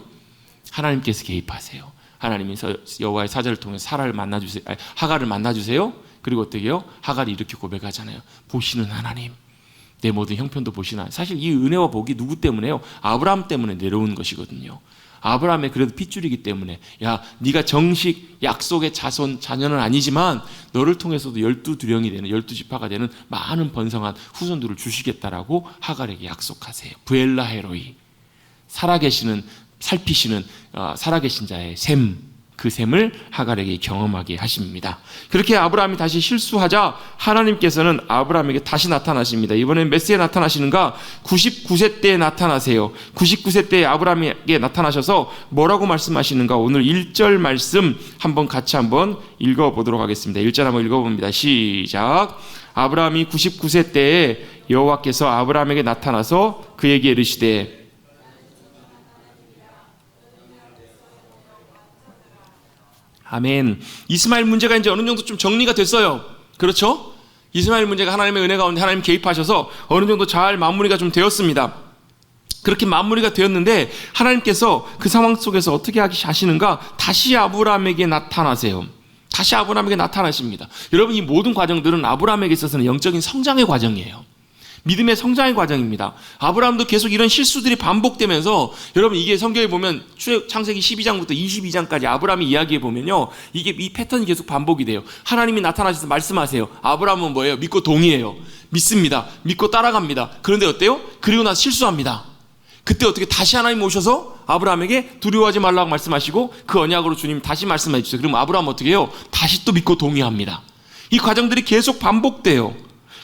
하나님께서 개입하세요. 하나님이 여호와의 사자를 통해 사라를 만나주세요. 하갈을 만나주세요. 그리고 어떻게 해요? 하갈이 이렇게 고백하잖아요. 보시는 하나님. 내 모든 형편도 보시나. 사실 이 은혜와 복이 누구 때문에요? 아브라함 때문에 내려온 것이거든요. 아브라함의 그래도 핏줄이기 때문에 야 네가 정식 약속의 자녀는 아니지만 너를 통해서도 12두령이 되는 12지파가 되는 많은 번성한 후손들을 주시겠다라고 하갈에게 약속하세요. 브엘라 헤로이. 살아계시는 살피시는 살아계신 자의 샘. 그 셈을 하갈에게 경험하게 하십니다. 그렇게 아브라함이 다시 실수하자 하나님께서는 아브라함에게 다시 나타나십니다. 이번엔 몇 세에 나타나시는가? 99세 때에 나타나세요. 99세 때에 아브라함에게 나타나셔서 뭐라고 말씀하시는가? 오늘 1절 말씀 같이 한번 읽어보도록 하겠습니다. 1절 한번 읽어봅니다. 시작. 아브라함이 99세 때에 여호와께서 아브라함에게 나타나서 그에게 이르시되 아멘. 이스마엘 문제가 이제 어느 정도 좀 정리가 됐어요. 그렇죠? 이스마엘 문제가 하나님의 은혜 가운데 하나님 개입하셔서 어느 정도 잘 마무리가 좀 되었습니다. 그렇게 마무리가 되었는데 하나님께서 그 상황 속에서 어떻게 하시는가? 다시 아브라함에게 나타나세요. 다시 아브라함에게 나타나십니다. 여러분 이 모든 과정들은 아브라함에게 있어서는 영적인 성장의 과정이에요. 믿음의 성장의 과정입니다. 아브라함도 계속 이런 실수들이 반복되면서 여러분 이게 성경에 보면 창세기 12장부터 22장까지 아브라함이 이야기해 보면요. 이게 이 패턴이 계속 반복이 돼요. 하나님이 나타나셔서 말씀하세요. 아브라함은 뭐예요? 믿고 동의해요. 믿습니다. 믿고 따라갑니다. 그런데 어때요? 그리고 나서 실수합니다. 그때 어떻게 다시 하나님 오셔서 아브라함에게 두려워하지 말라고 말씀하시고 그 언약으로 주님 다시 말씀해 주세요. 그럼 아브라함은 어떻게 해요? 다시 또 믿고 동의합니다. 이 과정들이 계속 반복돼요.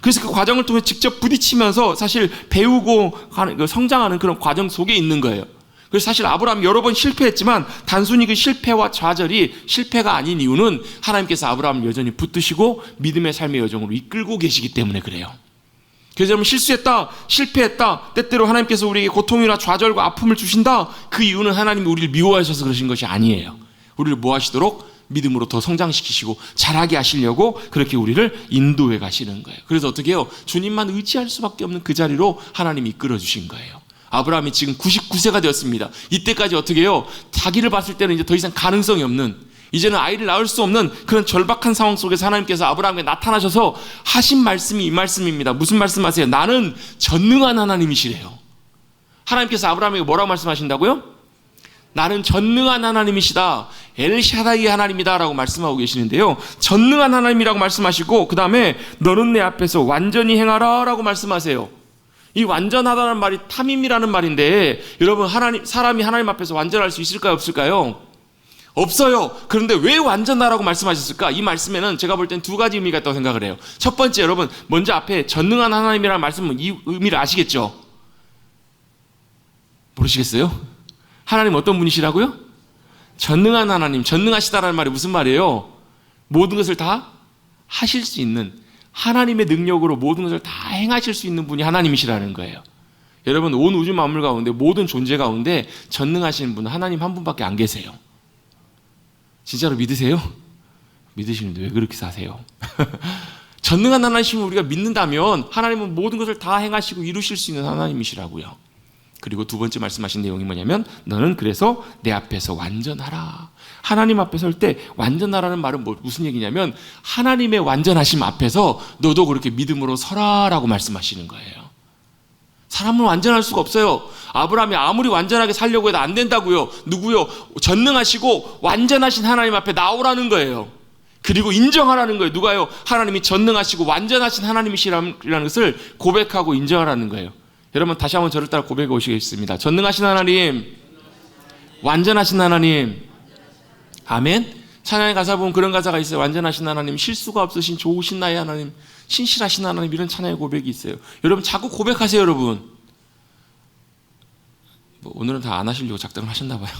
그래서 그 과정을 통해 직접 부딪히면서 사실 배우고 성장하는 그런 과정 속에 있는 거예요. 그래서 사실 아브라함이 여러 번 실패했지만 단순히 그 실패와 좌절이 실패가 아닌 이유는 하나님께서 아브라함을 여전히 붙드시고 믿음의 삶의 여정으로 이끌고 계시기 때문에 그래요. 그래서 여러분 실수했다, 실패했다, 때때로 하나님께서 우리에게 고통이나 좌절과 아픔을 주신다. 그 이유는 하나님이 우리를 미워하셔서 그러신 것이 아니에요. 우리를 뭐 하시도록? 믿음으로 더 성장시키시고 자라게 하시려고 그렇게 우리를 인도해 가시는 거예요. 그래서 어떻게 해요? 주님만 의지할 수밖에 없는 그 자리로 하나님이 이끌어 주신 거예요. 아브라함이 지금 99세가 되었습니다. 이때까지 어떻게 해요? 자기를 봤을 때는 이제 더 이상 가능성이 없는, 이제는 아이를 낳을 수 없는 그런 절박한 상황 속에서 하나님께서 아브라함에게 나타나셔서 하신 말씀이 이 말씀입니다. 무슨 말씀하세요? 나는 전능한 하나님이시래요. 하나님께서 아브라함에게 뭐라고 말씀하신다고요? 나는 전능한 하나님이시다. 엘샤다이 하나님이다 라고 말씀하고 계시는데요, 전능한 하나님이라고 말씀하시고 그 다음에 너는 내 앞에서 완전히 행하라 라고 말씀하세요. 이 완전하다는 말이 탐임이라는 말인데, 여러분, 사람이 하나님 앞에서 완전할 수 있을까요, 없을까요? 없어요. 그런데 왜 완전하라고 말씀하셨을까? 이 말씀에는 제가 볼 땐 두 가지 의미가 있다고 생각을 해요. 첫 번째, 여러분, 먼저 앞에 전능한 하나님이라는 말씀은 이 의미를 아시겠죠? 모르시겠어요? 하나님 어떤 분이시라고요? 전능한 하나님, 전능하시다라는 말이 무슨 말이에요? 모든 것을 다 하실 수 있는, 하나님의 능력으로 모든 것을 다 행하실 수 있는 분이 하나님이시라는 거예요. 여러분, 온 우주 만물 가운데, 모든 존재 가운데 전능하신 분은 하나님 한 분밖에 안 계세요. 진짜로 믿으세요? 믿으시는데 왜 그렇게 사세요? 전능한 하나님을 우리가 믿는다면 하나님은 모든 것을 다 행하시고 이루실 수 있는 하나님이시라고요. 그리고 두 번째 말씀하신 내용이 뭐냐면, 너는 그래서 내 앞에서 완전하라. 하나님 앞에 설 때 완전하라는 말은 무슨 얘기냐면, 하나님의 완전하심 앞에서 너도 그렇게 믿음으로 서라라고 말씀하시는 거예요. 사람은 완전할 수가 없어요. 아브라함이 아무리 완전하게 살려고 해도 안 된다고요. 누구요? 전능하시고 완전하신 하나님 앞에 나오라는 거예요. 그리고 인정하라는 거예요. 누가요? 하나님이 전능하시고 완전하신 하나님이시라는 것을 고백하고 인정하라는 거예요. 여러분, 다시 한번 저를 따라 고백해 오시겠습니다. 전능하신 하나님, 완전하신 하나님. 아멘. 찬양의 가사 보면 그런 가사가 있어요. 완전하신 하나님, 실수가 없으신 좋으신 나의 하나님, 신실하신 하나님, 이런 찬양의 고백이 있어요. 여러분, 자꾸 고백하세요. 여러분, 오늘은 다 안 하시려고 작정을 하셨나 봐요.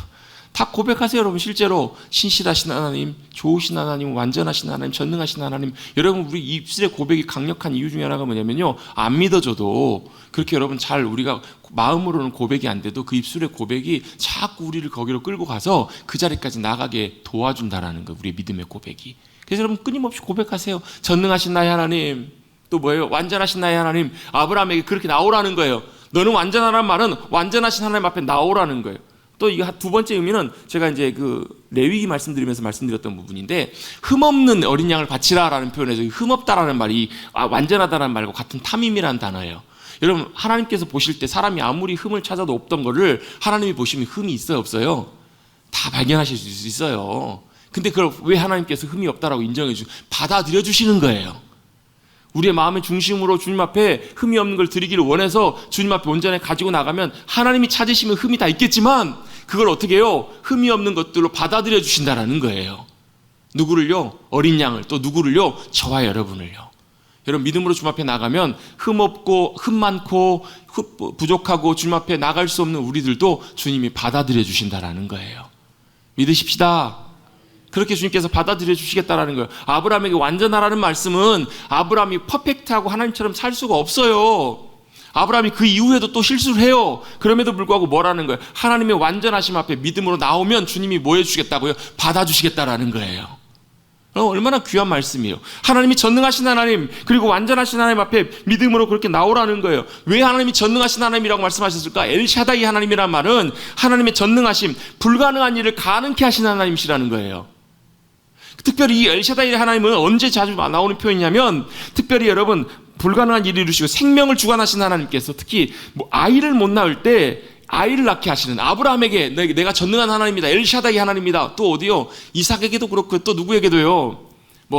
다 고백하세요. 여러분, 실제로 신실하신 하나님, 좋으신 하나님, 완전하신 하나님, 전능하신 하나님. 여러분, 우리 입술의 고백이 강력한 이유 중에 하나가 뭐냐면요, 안 믿어져도 그렇게 여러분 잘 우리가 마음으로는 고백이 안 돼도 그 입술의 고백이 자꾸 우리를 거기로 끌고 가서 그 자리까지 나가게 도와준다라는 거예요. 우리의 믿음의 고백이. 그래서 여러분, 끊임없이 고백하세요. 전능하신 나의 하나님, 또 뭐예요? 완전하신 나의 하나님. 아브라함에게 그렇게 나오라는 거예요. 너는 완전하라는 말은 완전하신 하나님 앞에 나오라는 거예요. 또 이 두 번째 의미는 제가 이제 그 레위기 말씀드리면서 말씀드렸던 부분인데, 흠없는 어린 양을 바치라라는 표현에서 흠없다라는 말이 완전하다라는 말과 같은 탐임이라는 단어예요. 여러분, 하나님께서 보실 때 사람이 아무리 흠을 찾아도 없던 거를 하나님이 보시면 흠이 있어요, 없어요? 다 발견하실 수 있어요. 근데 그걸 왜 하나님께서 흠이 없다라고 인정해 받아들여 주시는 거예요. 우리의 마음의 중심으로 주님 앞에 흠이 없는 걸 드리기를 원해서 주님 앞에 온전히 가지고 나가면 하나님이 찾으시면 흠이 다 있겠지만 그걸 어떻게 해요? 흠이 없는 것들로 받아들여 주신다라는 거예요. 누구를요? 어린 양을. 또 누구를요? 저와 여러분을요. 여러분, 믿음으로 주님 앞에 나가면 흠 없고 흠 많고 부족하고 주님 앞에 나갈 수 없는 우리들도 주님이 받아들여 주신다라는 거예요. 믿으십시다. 그렇게 주님께서 받아들여 주시겠다라는 거예요. 아브라함에게 완전하라는 말씀은 아브라함이 퍼펙트하고 하나님처럼 살 수가 없어요. 아브라함이 그 이후에도 또 실수를 해요. 그럼에도 불구하고 뭐라는 거예요? 하나님의 완전하심 앞에 믿음으로 나오면 주님이 뭐 해주시겠다고요? 받아주시겠다라는 거예요. 얼마나 귀한 말씀이에요. 하나님이 전능하신 하나님, 그리고 완전하신 하나님 앞에 믿음으로 그렇게 나오라는 거예요. 왜 하나님이 전능하신 하나님이라고 말씀하셨을까? 엘샤다이 하나님이란 말은 하나님의 전능하심, 불가능한 일을 가능케 하신 하나님이시라는 거예요. 특별히 이 엘샤다이 하나님은 언제 자주 나오는 표현이냐면, 특별히 여러분, 불가능한 일을 이루시고 생명을 주관하신 하나님께서 특히 아이를 못 낳을 때 아이를 낳게 하시는 아브라함에게 내가 전능한 하나님이다, 엘샤다이 하나님이다. 또 어디요? 이삭에게도 그렇고요. 또 누구에게도요?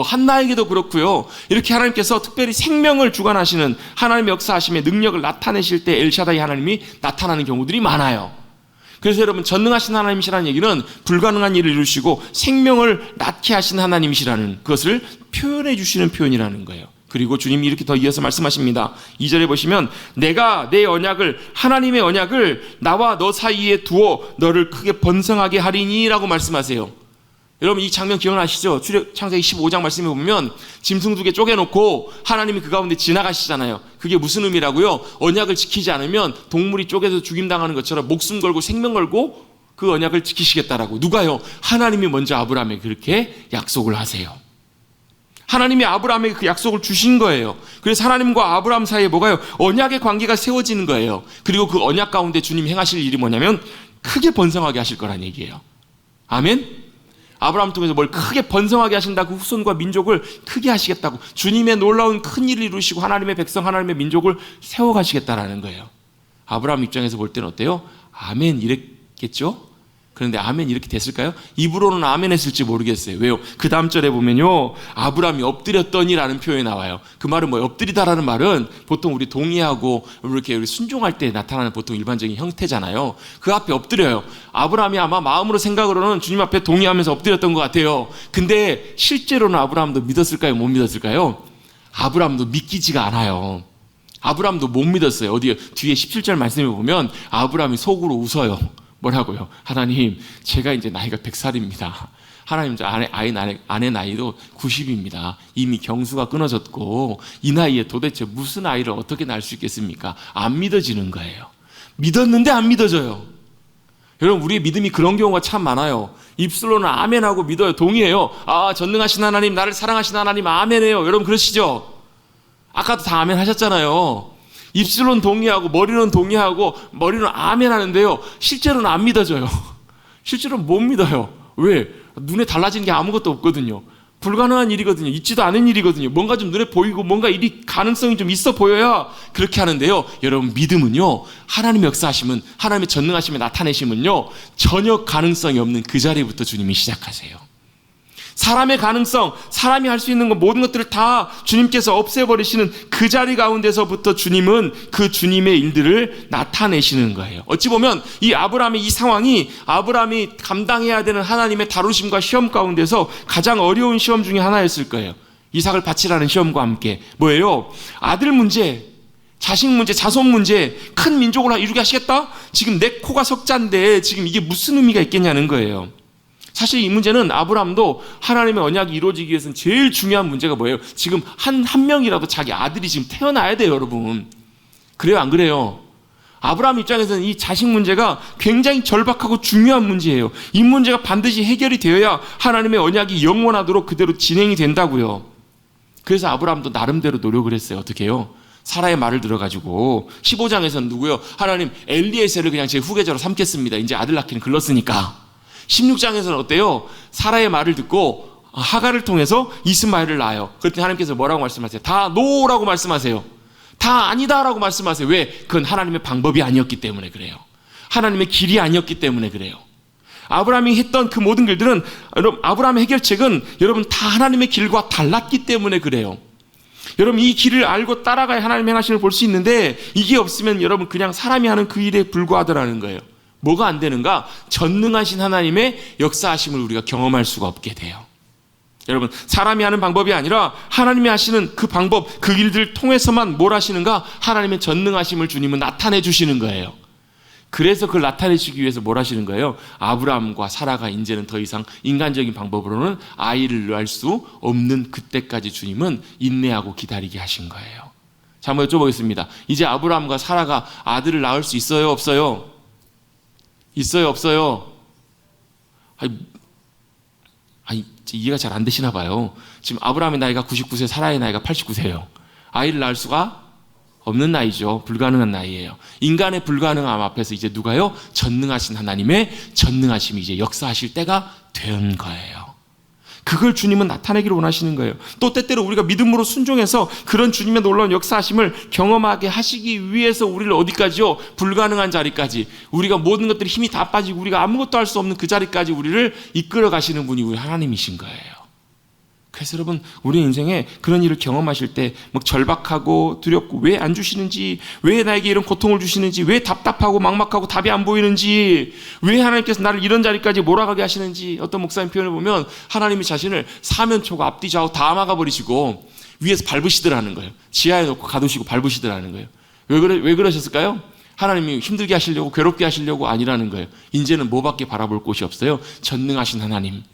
한나에게도 그렇고요. 이렇게 하나님께서 특별히 생명을 주관하시는 하나님의 역사하심의 능력을 나타내실 때 엘샤다이 하나님이 나타나는 경우들이 많아요. 그래서 여러분, 전능하신 하나님이시라는 얘기는 불가능한 일을 이루시고 생명을 낳게 하신 하나님이시라는 그것을 표현해 주시는 표현이라는 거예요. 그리고 주님이 이렇게 더 이어서 말씀하십니다. 2절에 보시면, 내가 내 언약을, 하나님의 언약을 나와 너 사이에 두어 너를 크게 번성하게 하리니 라고 말씀하세요. 여러분, 이 장면 기억나시죠? 창세기 15장 말씀에 보면 짐승 2개 쪼개놓고 하나님이 그 가운데 지나가시잖아요. 그게 무슨 의미라고요? 언약을 지키지 않으면 동물이 쪼개서 죽임당하는 것처럼 목숨 걸고 생명 걸고 그 언약을 지키시겠다라고. 누가요? 하나님이 먼저 아브라함에게 그렇게 약속을 하세요. 하나님이 아브라함에게 그 약속을 주신 거예요. 그래서 하나님과 아브라함 사이에 뭐가요? 언약의 관계가 세워지는 거예요. 그리고 그 언약 가운데 주님 행하실 일이 뭐냐면 크게 번성하게 하실 거란 얘기예요. 아멘? 아브라함 통해서 뭘 크게 번성하게 하신다고, 후손과 민족을 크게 하시겠다고, 주님의 놀라운 큰 일을 이루시고 하나님의 백성, 하나님의 민족을 세워가시겠다라는 거예요. 아브라함 입장에서 볼 때는 어때요? 아멘 이랬겠죠? 그런데 아멘 이렇게 됐을까요? 입으로는 아멘 했을지 모르겠어요. 왜요? 그 다음 절에 보면요, 아브라함이 엎드렸더니 라는 표현이 나와요. 그 말은 뭐예요? 엎드리다라는 말은 보통 우리 동의하고 이렇게 우리 순종할 때 나타나는 보통 일반적인 형태잖아요. 그 앞에 엎드려요. 아브라함이 아마 마음으로 생각으로는 주님 앞에 동의하면서 엎드렸던 것 같아요. 근데 실제로는 아브라함도 믿었을까요? 못 믿었을까요? 아브라함도 믿기지가 않아요. 아브라함도 못 믿었어요. 어디 뒤에 17절 말씀에 보면 아브라함이 속으로 웃어요. 뭐라고요? 하나님, 제가 이제 나이가 100살입니다. 하나님, 저 아내 나이도 90입니다. 이미 경수가 끊어졌고 이 나이에 도대체 무슨 아이를 어떻게 낳을 수 있겠습니까? 안 믿어지는 거예요. 믿었는데 안 믿어져요. 여러분, 우리의 믿음이 그런 경우가 참 많아요. 입술로는 아멘하고 믿어요. 동의해요. 아, 전능하신 하나님, 나를 사랑하신 하나님, 아멘해요. 여러분 그러시죠? 아까도 다 아멘 하셨잖아요. 입술로는 동의하고 머리로는 동의하고 머리로는 아멘 하는데요, 실제로는 안 믿어져요. 실제로는 못 믿어요. 왜? 눈에 달라지는 게 아무것도 없거든요. 불가능한 일이거든요. 있지도 않은 일이거든요. 뭔가 좀 눈에 보이고 뭔가 일이 가능성이 좀 있어 보여야 그렇게 하는데요, 여러분 믿음은요, 하나님의 역사하심은, 하나님의 전능하심에 나타내심은요, 전혀 가능성이 없는 그 자리부터 주님이 시작하세요. 사람의 가능성, 사람이 할 수 있는 것, 모든 것들을 다 주님께서 없애버리시는 그 자리 가운데서부터 주님은 그 주님의 일들을 나타내시는 거예요. 어찌 보면 이 아브라함의 이 상황이 아브라함이 감당해야 되는 하나님의 다루심과 시험 가운데서 가장 어려운 시험 중에 하나였을 거예요. 이삭을 바치라는 시험과 함께. 뭐예요? 아들 문제, 자식 문제, 자손 문제, 큰 민족을 이루게 하시겠다? 지금 내 코가 석자인데 지금 이게 무슨 의미가 있겠냐는 거예요. 사실 이 문제는 아브라함도 하나님의 언약이 이루어지기 위해서는 제일 중요한 문제가 뭐예요? 지금 한 명이라도 자기 아들이 지금 태어나야 돼요, 여러분. 그래요, 안 그래요? 아브라함 입장에서는 이 자식 문제가 굉장히 절박하고 중요한 문제예요. 이 문제가 반드시 해결이 되어야 하나님의 언약이 영원하도록 그대로 진행이 된다고요. 그래서 아브라함도 나름대로 노력을 했어요. 어떻게 해요? 사라의 말을 들어가지고 15장에서는 누구요? 하나님, 엘리에셀을 그냥 제 후계자로 삼겠습니다. 이제 아들 낳기는 글렀으니까. 16장에서는 어때요? 사라의 말을 듣고 하갈을 통해서 이스마엘을 낳아요. 그랬더니 하나님께서 뭐라고 말씀하세요? 다 노라고 말씀하세요. 다 아니다라고 말씀하세요. 왜? 그건 하나님의 방법이 아니었기 때문에 그래요. 하나님의 길이 아니었기 때문에 그래요. 아브라함이 했던 그 모든 길들은, 여러분, 아브라함의 해결책은 여러분 다 하나님의 길과 달랐기 때문에 그래요. 여러분, 이 길을 알고 따라가야 하나님의 행하심을 볼 수 있는데, 이게 없으면 여러분 그냥 사람이 하는 그 일에 불과하더라는 거예요. 뭐가 안 되는가? 전능하신 하나님의 역사하심을 우리가 경험할 수가 없게 돼요. 여러분, 사람이 하는 방법이 아니라 하나님이 하시는 그 방법, 그 일들을 통해서만 뭘 하시는가? 하나님의 전능하심을 주님은 나타내 주시는 거예요. 그래서 그걸 나타내시기 위해서 뭘 하시는 거예요? 아브라함과 사라가 이제는 더 이상 인간적인 방법으로는 아이를 낳을 수 없는 그때까지 주님은 인내하고 기다리게 하신 거예요. 자, 한번 여쭤보겠습니다. 이제 아브라함과 사라가 아들을 낳을 수 있어요, 없어요? 있어요, 없어요? 아니, 이해가 잘 안 되시나 봐요. 지금 아브라함의 나이가 99세, 사라의 나이가 89세예요. 아이를 낳을 수가 없는 나이죠. 불가능한 나이예요. 인간의 불가능함 앞에서 이제 누가요? 전능하신 하나님의 전능하심이 이제 역사하실 때가 된 거예요. 그걸 주님은 나타내기를 원하시는 거예요. 또 때때로 우리가 믿음으로 순종해서 그런 주님의 놀라운 역사하심을 경험하게 하시기 위해서 우리를 어디까지요? 불가능한 자리까지, 우리가 모든 것들이 힘이 다 빠지고 우리가 아무것도 할 수 없는 그 자리까지 우리를 이끌어 가시는 분이 우리 하나님이신 거예요. 그래서 여러분, 우리 인생에 그런 일을 경험하실 때 막 절박하고 두렵고, 왜 안 주시는지, 왜 나에게 이런 고통을 주시는지, 왜 답답하고 막막하고 답이 안 보이는지, 왜 하나님께서 나를 이런 자리까지 몰아가게 하시는지, 어떤 목사님 표현을 보면 하나님이 자신을 사면초가 앞뒤 좌우 다 막아버리시고 위에서 밟으시더라는 거예요. 지하에 놓고 가두시고 밟으시더라는 거예요. 왜 그러셨을까요? 하나님이 힘들게 하시려고, 괴롭게 하시려고 아니라는 거예요. 이제는 뭐밖에 바라볼 곳이 없어요? 전능하신 하나님,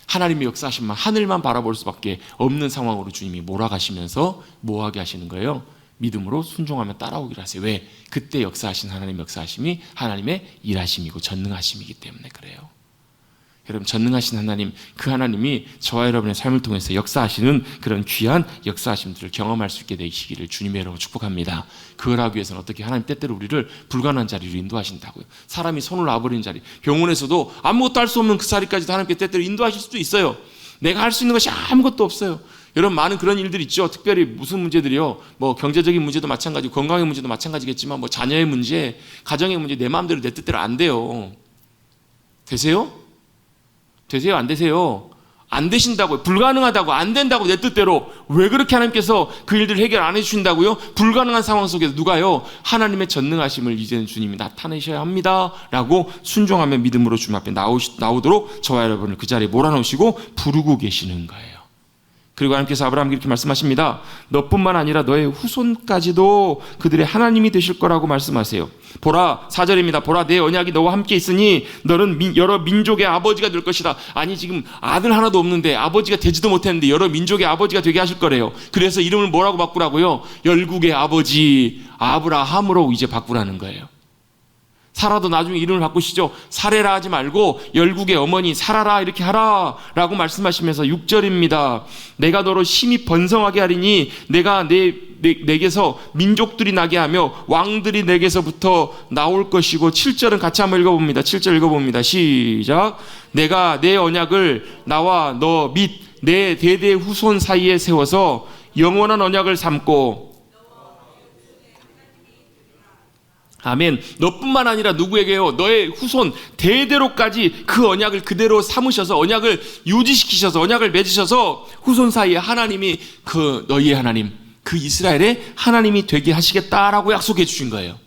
하나님의 역사하심만, 하늘만 바라볼 수밖에 없는 상황으로 주님이 몰아가시면서 뭐하게 하시는 거예요? 믿음으로 순종하며 따라오기를 하세요. 왜? 그때 역사하신 하나님의 역사하심이 하나님의 일하심이고 전능하심이기 때문에 그래요. 여러분, 전능하신 하나님, 그 하나님이 저와 여러분의 삶을 통해서 역사하시는 그런 귀한 역사하심들을 경험할 수 있게 되시기를 주님의 이름으로 축복합니다. 그걸 하기 위해서는 어떻게 하나님 때때로 우리를 불가능한 자리로 인도하신다고요. 사람이 손을 놔버리는 자리, 병원에서도 아무것도 할 수 없는 그 자리까지도 하나님께 때때로 인도하실 수도 있어요. 내가 할 수 있는 것이 아무것도 없어요. 여러분, 많은 그런 일들 있죠. 특별히 무슨 문제들이요, 뭐 경제적인 문제도 마찬가지고 건강의 문제도 마찬가지겠지만 뭐 자녀의 문제, 가정의 문제, 내 마음대로 내 뜻대로 안 돼요. 되세요? 되세요? 안 되세요? 안 되신다고요. 불가능하다고, 안 된다고, 내 뜻대로. 왜 그렇게 하나님께서 그 일들을 해결 안 해주신다고요? 불가능한 상황 속에서 누가요? 하나님의 전능하심을 이제는 주님이 나타내셔야 합니다 라고 순종하며 믿음으로 주님 앞에 나오도록 저와 여러분을 그 자리에 몰아넣으시고 부르고 계시는 거예요. 그리고 하나님께서 아브라함에게 이렇게 말씀하십니다. 너뿐만 아니라 너의 후손까지도 그들의 하나님이 되실 거라고 말씀하세요. 보라, 4절입니다. 보라, 내 언약이 너와 함께 있으니 너는 여러 민족의 아버지가 될 것이다. 아니, 지금 아들 하나도 없는데, 아버지가 되지도 못했는데 여러 민족의 아버지가 되게 하실 거래요. 그래서 이름을 뭐라고 바꾸라고요? 열국의 아버지 아브라함으로 이제 바꾸라는 거예요. 사라도 나중에 이름을 바꾸시죠. 사레라 하지 말고 열국의 어머니 사라라 이렇게 하라 라고 말씀하시면서 6절입니다. 내가 너로 심히 번성하게 하리니 내가 내게서 민족들이 나게 하며 왕들이 내게서부터 나올 것이고, 7절은 같이 한번 읽어봅니다. 7절 읽어봅니다. 시작. 내가 내 언약을 나와 너 및 내 대대 후손 사이에 세워서 영원한 언약을 삼고, 아멘. 너뿐만 아니라 누구에게요? 너의 후손 대대로까지 그 언약을 그대로 삼으셔서, 언약을 유지시키셔서, 언약을 맺으셔서 후손 사이에 하나님이 그 너희의 하나님, 그 이스라엘의 하나님이 되게 하시겠다라고 약속해 주신 거예요.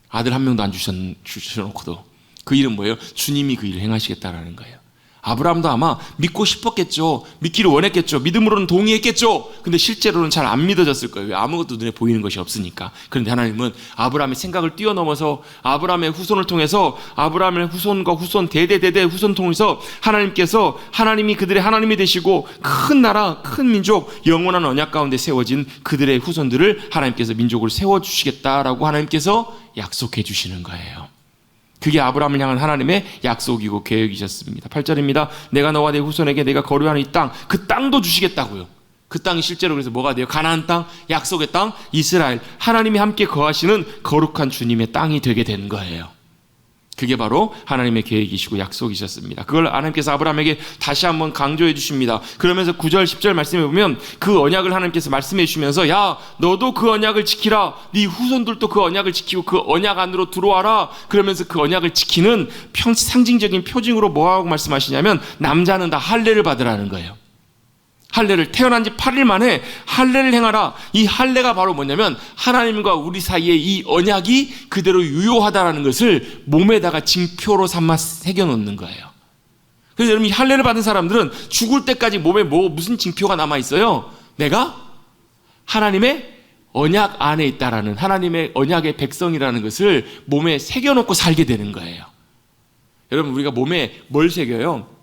아들 한 명도 안 주셔놓고도. 그 일은 뭐예요? 주님이 그 일을 행하시겠다라는 거예요. 아브라함도 아마 믿고 싶었겠죠. 믿기를 원했겠죠. 믿음으로는 동의했겠죠. 근데 실제로는 잘 안 믿어졌을 거예요. 아무것도 눈에 보이는 것이 없으니까. 그런데 하나님은 아브라함의 생각을 뛰어넘어서 아브라함의 후손을 통해서, 아브라함의 후손과 후손, 대대 후손 통해서 하나님께서, 하나님이 그들의 하나님이 되시고 큰 나라, 큰 민족, 영원한 언약 가운데 세워진 그들의 후손들을 하나님께서 민족을 세워주시겠다라고 하나님께서 약속해 주시는 거예요. 그게 아브라함을 향한 하나님의 약속이고 계획이셨습니다. 8절입니다. 내가 너와 내 후손에게 내가 거류하는 이 땅, 그 땅도 주시겠다고요. 그 땅이 실제로 그래서 뭐가 돼요? 가나안 땅, 약속의 땅, 이스라엘, 하나님이 함께 거하시는 거룩한 주님의 땅이 되게 된 거예요. 그게 바로 하나님의 계획이시고 약속이셨습니다. 그걸 하나님께서 아브라함에게 다시 한번 강조해 주십니다. 그러면서 9절 10절 말씀해 보면 그 언약을 하나님께서 말씀해 주시면서, 야, 너도 그 언약을 지키라. 네 후손들도 그 언약을 지키고 그 언약 안으로 들어와라. 그러면서 그 언약을 지키는 상징적인 표징으로 뭐라고 말씀하시냐면, 남자는 다 할례를 받으라는 거예요. 할례를, 태어난 지 8일 만에 할례를 행하라. 이 할례가 바로 뭐냐면 하나님과 우리 사이에 이 언약이 그대로 유효하다라는 것을 몸에다가 징표로 삼아 새겨놓는 거예요. 그래서 여러분, 이 할례를 받은 사람들은 죽을 때까지 몸에 무슨 징표가 남아있어요? 내가 하나님의 언약 안에 있다라는, 하나님의 언약의 백성이라는 것을 몸에 새겨놓고 살게 되는 거예요. 여러분, 우리가 몸에 뭘 새겨요?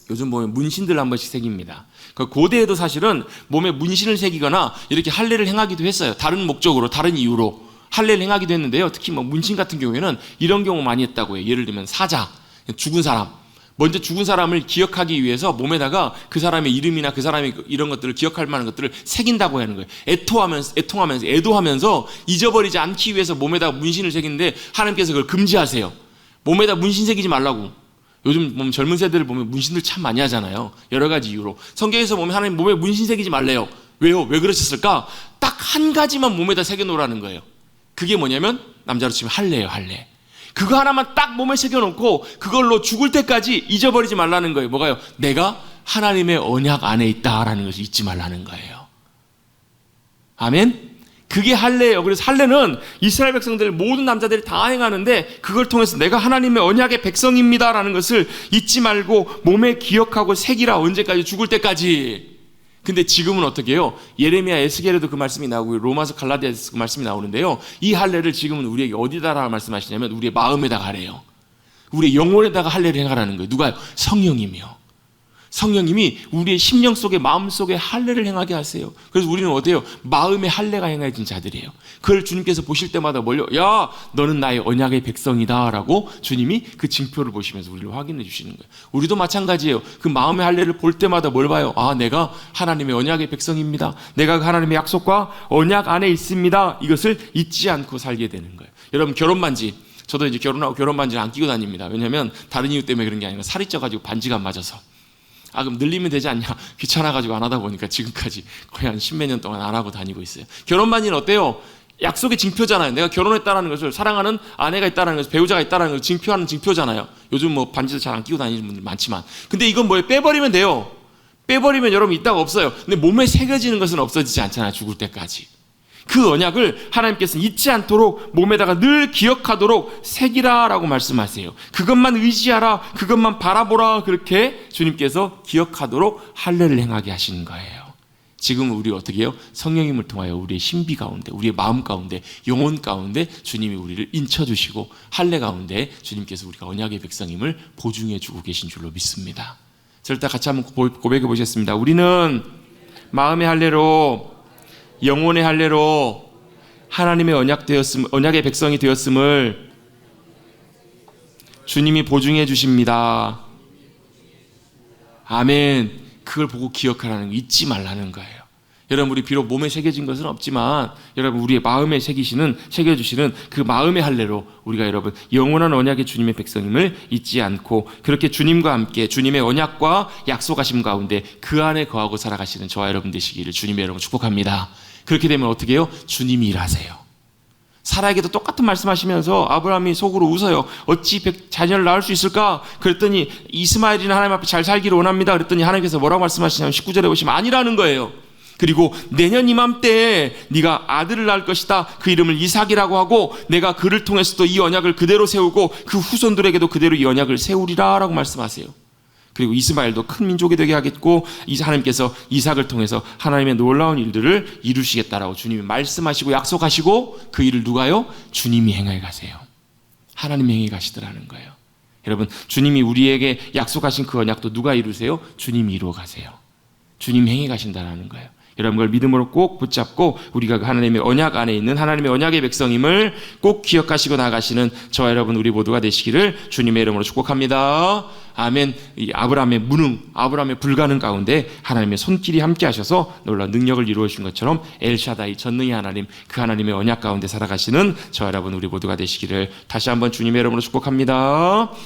요즘 보면 문신들 한 번씩 새깁니다. 고대에도 사실은 몸에 문신을 새기거나 이렇게 할례를 행하기도 했어요. 다른 목적으로, 다른 이유로 할례를 행하기도 했는데요. 특히 뭐 문신 같은 경우에는 이런 경우 많이 했다고 해요. 예를 들면 사자, 죽은 사람, 먼저 죽은 사람을 기억하기 위해서 몸에다가 그 사람의 이름이나 그 사람의 이런 것들을 기억할 만한 것들을 새긴다고 하는 거예요. 애도하면서 잊어버리지 않기 위해서 몸에다가 문신을 새기는데 하나님께서 그걸 금지하세요. 몸에다 문신 새기지 말라고. 요즘 보면 젊은 세대를 보면 문신들 참 많이 하잖아요. 여러 가지 이유로. 성경에서 보면 하나님 몸에 문신 새기지 말래요. 왜요? 왜 그러셨을까? 딱 한 가지만 몸에다 새겨놓으라는 거예요. 그게 뭐냐면 남자로 치면 할례예요. 할례. 그거 하나만 딱 몸에 새겨놓고 그걸로 죽을 때까지 잊어버리지 말라는 거예요. 뭐가요? 내가 하나님의 언약 안에 있다라는 것을 잊지 말라는 거예요. 아멘? 그게 할례예요. 그래서 할례는 이스라엘 백성들 모든 남자들이 다 행하는데, 그걸 통해서 내가 하나님의 언약의 백성입니다라는 것을 잊지 말고 몸에 기억하고 새기라. 언제까지? 죽을 때까지. 근데 지금은 어떻게 해요? 예레미야, 에스겔에도 그 말씀이 나오고 로마서, 갈라디아서 그 말씀이 나오는데요. 이 할례를 지금은 우리에게 어디다가 말씀하시냐면 우리의 마음에다가 하래요. 우리의 영혼에다가 할례를 행하라는 거예요. 누가요? 성령이며. 성령님이 우리의 심령 속에 마음 속에 할례를 행하게 하세요. 그래서 우리는 어때요? 마음의 할례가 행해진 자들이에요. 그걸 주님께서 보실 때마다 야 너는 나의 언약의 백성이다 라고 주님이 그 징표를 보시면서 우리를 확인해 주시는 거예요. 우리도 마찬가지예요. 그 마음의 할례를 볼 때마다 뭘 봐요? 내가 하나님의 언약의 백성입니다. 내가 하나님의 약속과 언약 안에 있습니다. 이것을 잊지 않고 살게 되는 거예요. 여러분, 결혼 반지, 저도 이제 결혼하고 결혼 반지를 안 끼고 다닙니다. 왜냐하면 다른 이유 때문에 그런 게 아니라 살이 쪄가지고 반지가 안 맞아서. 그럼 늘리면 되지 않냐? 귀찮아가지고 안 하다 보니까 지금까지 거의 한 10몇 년 동안 안 하고 다니고 있어요. 결혼 반지는 어때요? 약속의 징표잖아요. 내가 결혼했다는 것을, 사랑하는 아내가 있다는 것을, 배우자가 있다는 것을 징표하는 징표잖아요. 요즘 뭐 반지도 잘 안 끼고 다니는 분들 많지만. 근데 이건 뭐예요? 빼버리면 돼요. 빼버리면 여러분 있다가 없어요. 근데 몸에 새겨지는 것은 없어지지 않잖아요. 죽을 때까지. 그 언약을 하나님께서는 잊지 않도록 몸에다가 늘 기억하도록 새기라라고 말씀하세요. 그것만 의지하라, 그것만 바라보라, 그렇게 주님께서 기억하도록 할례를 행하게 하시는 거예요. 지금 우리 어떻게 해요? 성령님을 통하여 우리의 신비 가운데, 우리의 마음 가운데, 영혼 가운데 주님이 우리를 인쳐주시고 할례 가운데 주님께서 우리가 언약의 백성임을 보증해 주고 계신 줄로 믿습니다. 자, 일단 같이 한번 고백해 보겠습니다. 우리는 마음의 할례로, 영혼의 할례로 하나님의 언약의 백성이 되었음을 주님이 보증해 주십니다. 아멘. 그걸 보고 기억하라는 거, 잊지 말라는 거예요. 여러분, 우리 비록 몸에 새겨진 것은 없지만 여러분 우리의 마음에 새겨주시는 그 마음의 할례로 우리가 여러분 영원한 언약의 주님의 백성임을 잊지 않고 그렇게 주님과 함께 주님의 언약과 약속하심 가운데 그 안에 거하고 살아가시는 저와 여러분 되시기를 주님의 여러분 축복합니다. 그렇게 되면 어떻게 해요? 주님이 일하세요. 사라에게도 똑같은 말씀하시면서 아브라함이 속으로 웃어요. 어찌 자녀를 낳을 수 있을까? 그랬더니 이스마엘이는 하나님 앞에 잘 살기를 원합니다. 그랬더니 하나님께서 뭐라고 말씀하시냐면 19절에 보시면 아니라는 거예요. 그리고 내년 이맘때에 네가 아들을 낳을 것이다. 그 이름을 이삭이라고 하고 내가 그를 통해서도 이 언약을 그대로 세우고 그 후손들에게도 그대로 이 언약을 세우리라 라고 말씀하세요. 그리고 이스마엘도 큰 민족이 되게 하겠고 하나님께서 이삭을 통해서 하나님의 놀라운 일들을 이루시겠다라고 주님이 말씀하시고 약속하시고 그 일을 누가요? 주님이 행해 가세요. 하나님이 행해 가시더라는 거예요. 여러분, 주님이 우리에게 약속하신 그 언약도 누가 이루세요? 주님이 이루어 가세요. 주님이 행해 가신다는 거예요. 여러분, 그걸 믿음으로 꼭 붙잡고 우리가 하나님의 언약 안에 있는 하나님의 언약의 백성임을 꼭 기억하시고 나가시는 저와 여러분 우리 모두가 되시기를 주님의 이름으로 축복합니다. 아멘. 이 아브라함의 무능, 아브라함의 불가능 가운데 하나님의 손길이 함께 하셔서 놀라운 능력을 이루어 주신 것처럼 엘샤다이 전능의 하나님, 그 하나님의 언약 가운데 살아가시는 저와 여러분 우리 모두가 되시기를 다시 한번 주님의 이름으로 축복합니다.